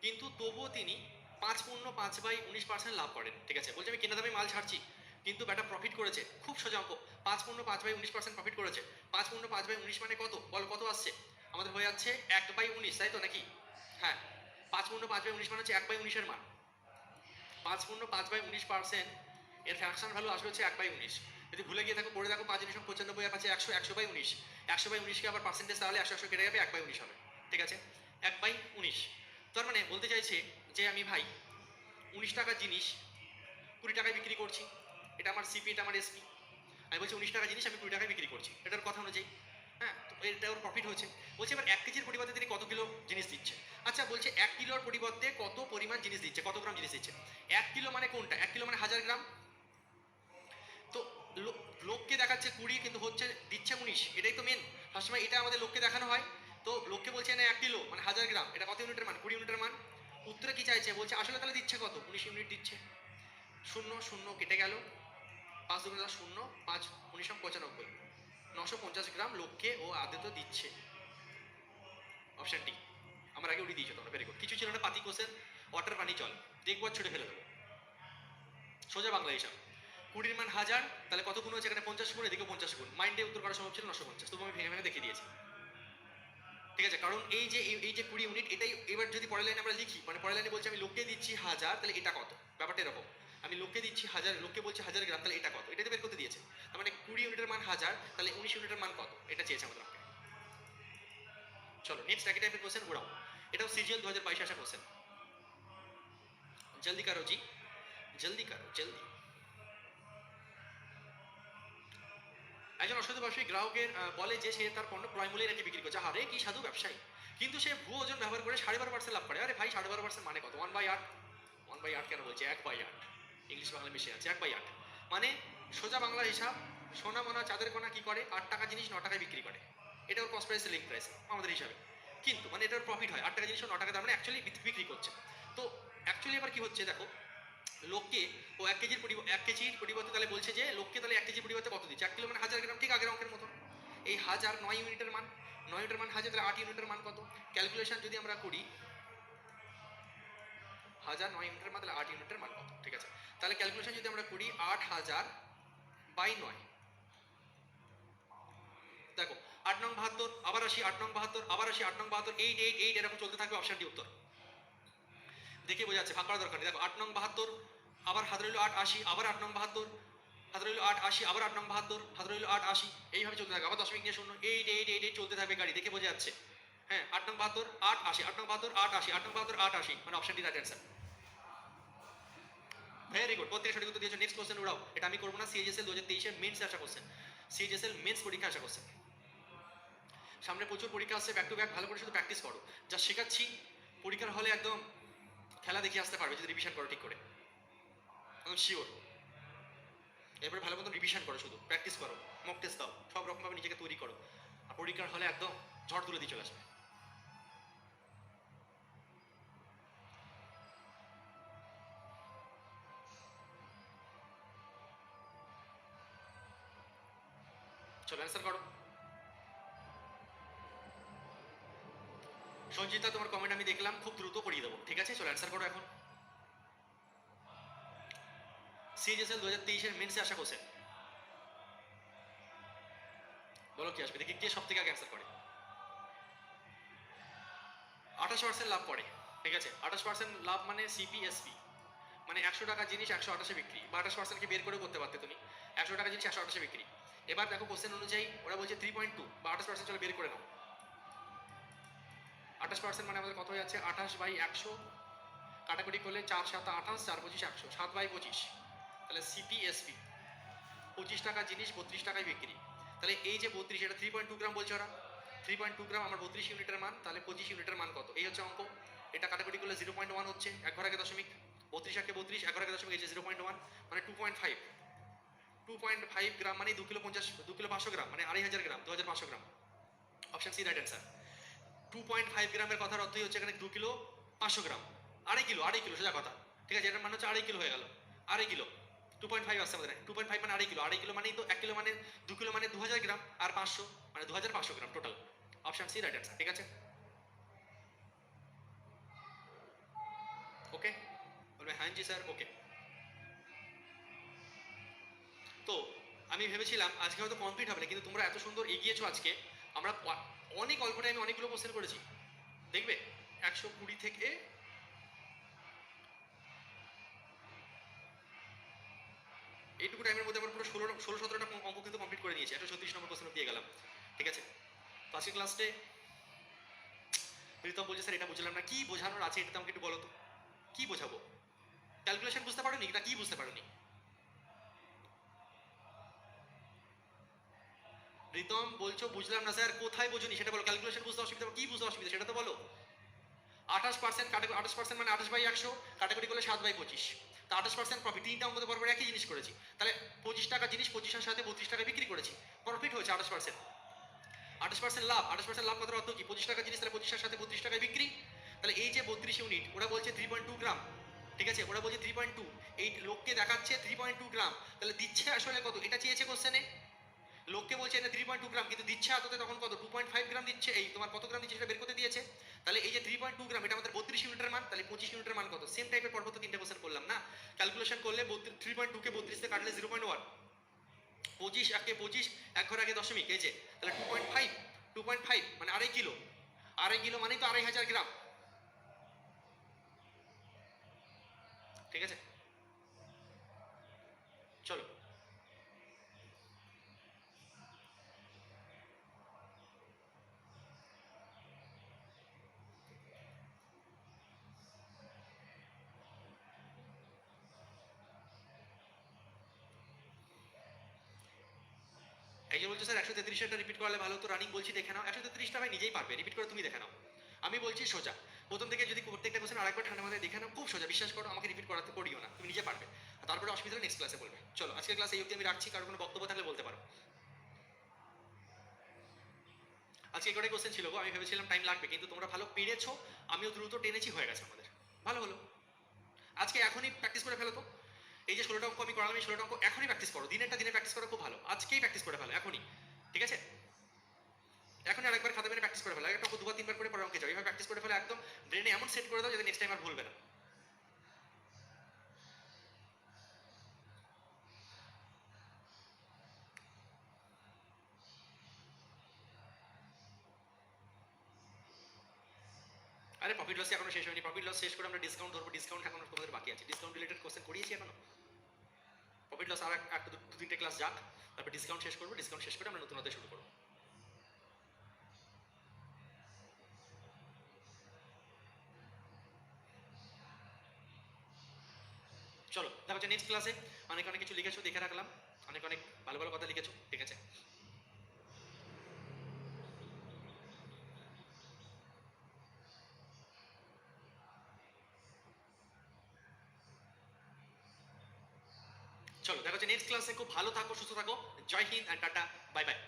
কিন্তু তবুও তিনি 5/5/19% লাভ করেন। ঠিক আছে, বলছে আমি কেনা দামে মাল ছাড়ছি কিন্তু ব্যাটা প্রফিট করেছে। খুব সোজা অঙ্ক, 5/5/19% প্রফিট করেছে। 5/5/19 মানে কত? বল কত আসছে? আমাদের হয়ে যাচ্ছে 1/19, তাই তো নাকি? হ্যাঁ, 5/5/19 মানে হচ্ছে 1/19 মান। 5/5/19% এর ফ্র্যাকশন ভ্যালু আসবে হচ্ছে 1/19। যদি ভুলে গিয়ে থাকো পড়ে দেখো, 5/95 আর পাচ্ছে 100, 100/19, 100/19কে আবার পার্সেন্টেজ তাহলে 100 কেটে যাবে, 1/19 হবে। ঠিক আছে, 1/19। তার মানে বলতে চাইছে যে আমি ভাই 19 টাকার জিনিস 20 টাকায় বিক্রি করছি, এটা আমার সিপি, এটা আমার এসপি। আমি বলছি 19 টাকার জিনিস আমি 20 টাকায় বিক্রি করছি, এটার কথা অনুযায়ী। হ্যাঁ, তো এটা ওর প্রফিট হচ্ছে। বলছে এবার 1 কেজির পরিবর্তে তিনি কত কিলো জিনিস দিচ্ছে? আচ্ছা বলছে 1 কিলোর পরিবর্তে কত পরিমাণ জিনিস দিচ্ছে, কত গ্রাম জিনিস দিচ্ছে। 1 কিলো মানে কোনটা? 1 কিলো মানে 1000 গ্রাম। তো লোককে দেখাচ্ছে 20 কিন্তু হচ্ছে দিচ্ছে 19, এটাই তো মেন। সবসময় এটা আমাদের লোককে দেখানো হয়। তো লোককে বলছে না 1 কিলো মানে 1000 গ্রাম, এটা কত ইউনিটের মান? 20 ইউনিটের মান। উত্তরে কি চাইছে? বলছে আসলে তাহলে দিচ্ছে কত? 19 ইউনিট দিচ্ছে। শূন্য শূন্য কেটে গেল, 5 2 0, 5 19 95, 950 গ্রাম লোককে ও আদতে দিচ্ছে। Option D. আমার আগে উড়িয়ে দিয়েছো তোমরা, ভেরি গুড। কিছু ছিল না পাতি কোষের, ওয়াটার পানি জল, দেখবো ছুটে ফেলে দেবো। সোজা বাংলা হিসাব। 20 মান 1000, তাহলে কত গুণ হচ্ছে? এখানে 50 গুণ, এদিকে 50 গুণ। মাইন্ডে উত্তর করা সম্ভব ছিল 950, তবু আমি ভেঙে ভেঙে দেখিয়ে দিয়েছি। ঠিক আছে, কারণ এই যে 20 ইউনিট, এটাই এবার যদি পরের লাইনে আমরা লিখি, মানে পরের লাইনে বলছি আমি লোককে দিচ্ছি 1000, তাহলে এটা কত? ব্যাপারটা এরকম, আমি লোককে দিচ্ছি 1000, লোককে বলছি 1000 গ্রাম, তাহলে এটা কত? এটাতে বের করতে দিয়েছে। তার মানে 20 ইউনিটের মান 1000, তাহলে 19 ইউনিটের মান কত? এটা চেয়েছে আমাদের। চলো নেক্সট একই টাইপের কোশ্চেন ঘোরাও। এটাও সিজিএল 2022 আসা কোশ্চেন। জলদি করো জি, জলদি করো জলদি। একজন অসাধু ব্যবসায়ী গ্রাহকের বলে যে সে তার পণ্য ক্রয় মূল্যে নাকি বিক্রি করছে। আরে কি সাধু ব্যবসায়ী! কিন্তু সে ভুয়ো ওজন ব্যবহার করে 12.5% লাভ করে। আরে ভাই 12.5% মানে কত? 1/8। 1/8 কেন বলছে? 1/8, ইংলিশ বাংলা মিশে আছে। 1/8 মানে সোজা বাংলা হিসাব, সোনা মোনা চাঁদের কোনা কি করে? 8 টাকা জিনিস 9 টাকায় বিক্রি করে। এটা ওর কস্ট প্রাইস সেলিং প্রাইস আমাদের হিসাবে। কিন্তু মানে এটার প্রফিট হয় 8 টাকা জিনিস 9 টাকা, তার মানে অ্যাকচুয়ালি বিক্রি করছে। তো অ্যাকচুয়ালি এবার কি হচ্ছে দেখো, লোককে ও 1 কেজির পরিবর্তে তাহলে বলছে যে লোককে তাহলে 1 কেজির পরিবর্তে কত দিচ্ছে? 1 কিলো মানে 1000 গ্রাম, ঠিক আগের অঙ্কের মতন। এই 1000 9 ইউনিটের মান, 9 ইউনিটের মান 1000, তাহলে 8 ইউনিটের মান কত? ক্যালকুলেশন যদি আমরা করি, 1000 9 ইউনিটের মান, তাহলে 8 ইউনিটের মান কত? ঠিক আছে, তাহলে ক্যালকুলেশন যদি আমরা করি 8000 বাই 9, দেখো 8 নং 72, আবার আসি 8 নং 72, আবার আসি 8 নং 72, 8 এরকম চলতে থাকবে, অপশন ডি উত্তর। দেখে বোঝা যাচ্ছে, ভাগ করার দরকার নেই। দেখো 8 নং 72, আবার হাত রইল 8 80, আবার 8 নং 72, হাত রইল 8 80, আবার 8 নং 72, হাত রইল 8 80, এইভাবে চলতে থাকবে। আবার দশমিক নিয়ে শূন্য, 8 চলতে থাকবে গাড়ি, দেখে বোঝা যাচ্ছে। হ্যাঁ 8 নং 72, 8 80, 8 নং 72, 8 80, 8 নং 72, 8 80, মানে option D right answer. Very good, প্রত্যেক সঠিক উত্তর দিয়েছো। নেক্সট কোশ্চেন উড়াও, এটা আমি করবো না। সিএইচএসএল 2023 মেন্স আসা কোশ্চেন, সিএইচএসএল মেন্স পরীক্ষা আসা কোশ্চেন। সামনে প্রচুর পরীক্ষা আসছে, ব্যাক টু ব্যাক, ভালো করে শুধু প্র্যাকটিস করো। যা শেখাচ্ছি পরীক্ষার হলে একদম খেলা দেখিয়ে আসতে পারবে যদি রিভিশন করো ঠিক করে, একদম শিওর। এরপরে ভালো মতন রিভিশন করো, শুধু প্র্যাকটিস করো, মক টেস্ট দাও, সব রকমভাবে নিজেকে তৈরি করো, আর পরীক্ষার হলে একদম ঝড় তুলে দিয়ে চলে আসবে। চলো অ্যান্সার করো। সঞ্জিতা তোমার কমেন্ট আমি দেখলাম, খুব দ্রুত করিয়ে দেবো, ঠিক আছে? চলো অ্যান্সার করো এখন। সিএইচএসএল 2023 মেন্সে আসা কোশ্চেন, বলো কি আসবে, দেখি কে সব থেকে আগে অ্যান্সার করে। 28% লাভ করে, ঠিক আছে? 28% লাভ মানে সিপিএসপি, মানে 100 টাকা জিনিস 128 বিক্রি, বা 28%কে বের করে করতে পারতে তুমি, 100 টাকা জিনিস 128 বিক্রি। এবার দেখো কোশ্চেন অনুযায়ী ওরা বলছে 3.2 বা 28%, চলো বের করে নাও। 28% মানে আমাদের কত হয়ে যাচ্ছে, 28/100, কাটাকুটি করলে 4 7 28, 4 25 100, 7/25, তাহলে সিপিএসপি 25 টাকা জিনিস 32 টাকায় বিক্রি। তাহলে এই যে 32, এটা 3.2 গ্রাম বলছে ওরা, 3.2 গ্রাম আমার 32 ইউনিটের মান, তাহলে 25 ইউনিটের মান কত, এই হচ্ছে অঙ্ক। এটা কাটাকুটি করলে 0.1 হচ্ছে, এক ঘর আগে দশমিক, 32 একে 32, এক ঘর আগে দশমিক, এই যে 0.1 মানে 2.5 গ্রাম মানে 2 কিলো 50, 2 কিলো 500 গ্রাম মানে 2500 গ্রাম, 2500 গ্রাম, অপশন সি রাইট অ্যান্সার। 2.5 গ্রামের কথার অর্থই হচ্ছে এখানে 2 কিলো 500 গ্রাম, আড়াই কিলো সোজা কথা, ঠিক আছে? এটার মানে হচ্ছে আড়াই কিলো হয়ে গেল, আড়াই কিলো। 2.5 আসছে আমাদের, 2.5 মানে আড়াই কিলো মানেই তো 1 কিলো মানে 2 কিলো মানে 2000 গ্রাম, আর 500 মানে 2500 gram total, option C right answer, ঠিক আছে? ওকে, বলবে হ্যাঁ জি স্যার, ওকে। তো আমি ভেবেছিলাম আজকে হয়তো কমপ্লিট হবে না, কিন্তু তোমরা এত সুন্দর এগিয়েছো আজকে, আমরা অনেক অল্প টাইমে অনেকগুলো কোশ্চেন করেছি, দেখবে 120 থেকে এইটুকু টাইমের মধ্যে আমরা পুরো 16-17টা অঙ্ক কিন্তু কমপ্লিট করে নিয়েছি, 136 নম্বর কোশ্চেন দিয়ে গেলাম, ঠিক আছে? তো আজকে ক্লাসে প্রীতম বলছে স্যার এটা বুঝলাম না, কি বোঝানোর আছে এটা আমাকে একটু বলো তো, কি বোঝাবো? ক্যালকুলেশন বুঝতে পারোনি না কি বুঝতে পারোনি? প্রীতম বলছো বুঝলাম না স্যার, কোথায় বোঝনি সেটা বলো, ক্যালকুলেশন বুঝতে অসুবিধা, কি বুঝতে অসুবিধা সেটা তো বলো। 28% কাটাকুটি, 28% মানে 28/100, কাটাকুটি করলে 7/25, তা 28% প্রফিট, তিনটা অঙ্ক তো পরপর একই জিনিস করেছি, তাহলে 25 টাকা জিনিস 25-এর সাথে 32 টাকা বিক্রি করেছি, প্রফিট হয়েছে 28%। 28% লাভ, 28% লাভ কথার অর্থ কি, 25 টাকা জিনিস তাহলে 25-এর সাথে 32 টাকায় বিক্রি, তাহলে এই যে 32 ইউনিট, ওরা বলছে 3.2 গ্রাম, ঠিক আছে? ওরা বলছে 3.2, এই লোককে দেখাচ্ছে 3.2 গ্রাম, তাহলে দিচ্ছে আসলে কত, এটা চেয়েছে কোশ্চেনে। লোককে বলছে এটা 3.2 গ্রাম, কিন্তু দিচ্ছে আদতে তখন কত, 2.5 গ্রাম দিচ্ছে, এই তোমার কত গ্রাম দিচ্ছে সেটা বের করতে দিয়েছে। তাহলে এই যে 3.2 গ্রাম, এটা আমাদের 32 ইউনিটের মান, তাহলে 25 ইউনিটের মান কত, সেম টাইপের পরপর তো তিনটে কোশ্চেন করলাম না, ক্যালকুলেশন করলে 3.2 কে 32 তে কাটলে 0.1, 25 একে 25, এক ঘর আগে দশমিক, এই যে তাহলে 2.5 মানে আড়াই কিলো, আড়াই কিলো মানে তো 2500 গ্রাম, ঠিক আছে? চলো একজন বলছে স্যার 133টা রিপিট করালে ভালো হতো, রানিং বলছি দেখে নাও, 133টা ভাই নিজেই পারবে, রিপিট করে তুমি দেখে নাও। আমি বলছি সোজা, প্রথম থেকে যদি প্রত্যেকটা কোশ্চেন আরেকবার ঠান্ডা মাথায় দেখে নাও, খুব সোজা, বিশ্বাস করো, আমাকে রিপিট করাতে করিও না, তুমি নিজে পারবে। আর তারপরে অসুবিধা হলে নেক্সট ক্লাসে বলবে। চলো আজকের ক্লাস এই অবধি আমি রাখছি, কারো কোনো বক্তব্য থাকলে বলতে পারো। আজকে কটাই কোশ্চেন ছিল গো, আমি ভেবেছিলাম টাইম লাগবে, কিন্তু তোমরা ভালো পেরেছো, আমিও দ্রুত টেনেছি, হয়ে গেছে আমাদের, ভালো হলো। আজকে এখনই প্র্যাকটিস করে ফেলো তো, এই যে 16টা অঙ্ক আমি করালাম, এই 16টা অঙ্ক এখনই প্র্যাকটিস করো, দিনেরটা দিনে প্র্যাকটিস করো, খুব ভালো, আজকেই প্র্যাকটিস করে ফেলো এখনই, ঠিক আছে? এখন আরেকবার খাতা পেনে প্র্যাকটিস করে ফেলো, একটা অঙ্ক দুবার তিনবার করে পরে অঙ্কে যাও, এইভাবে প্র্যাকটিস করে ফেলো, একদম ব্রেনে এমন সেট করে দাও যাতে নেক্সট টাইম আর ভুলবে না। আরে প্রফিট লস এখনো শেষ হয়নি, প্রফিট লস শেষ করে আমরা ডিসকাউন্ট ধরবো, ডিসকাউন্ট এখনো তোমাদের বাকি আছে, ডিসকাউন্ট রিলেটেড কোশ্চেন করিয়েছি এখনো। প্রফিট লস আর একটা দু তিনটে ক্লাস যাক, তারপর ডিসকাউন্ট শেষ করবো, ডিসকাউন্ট শেষ করে আমরা নতুন অধ্যায় শুরু করবো। চলো দেখা হচ্ছে নেক্সট ক্লাসে। অনেক অনেক কিছু লিখেছো দেখে রাখলাম, অনেক অনেক ভালো ভালো কথা লিখেছো, ঠিক আছে। চলো দেখা হচ্ছে নেক্সট ক্লাসে, খুব ভালো থাকো, সুস্থ থাকো, Jai Hind and tata, bye by.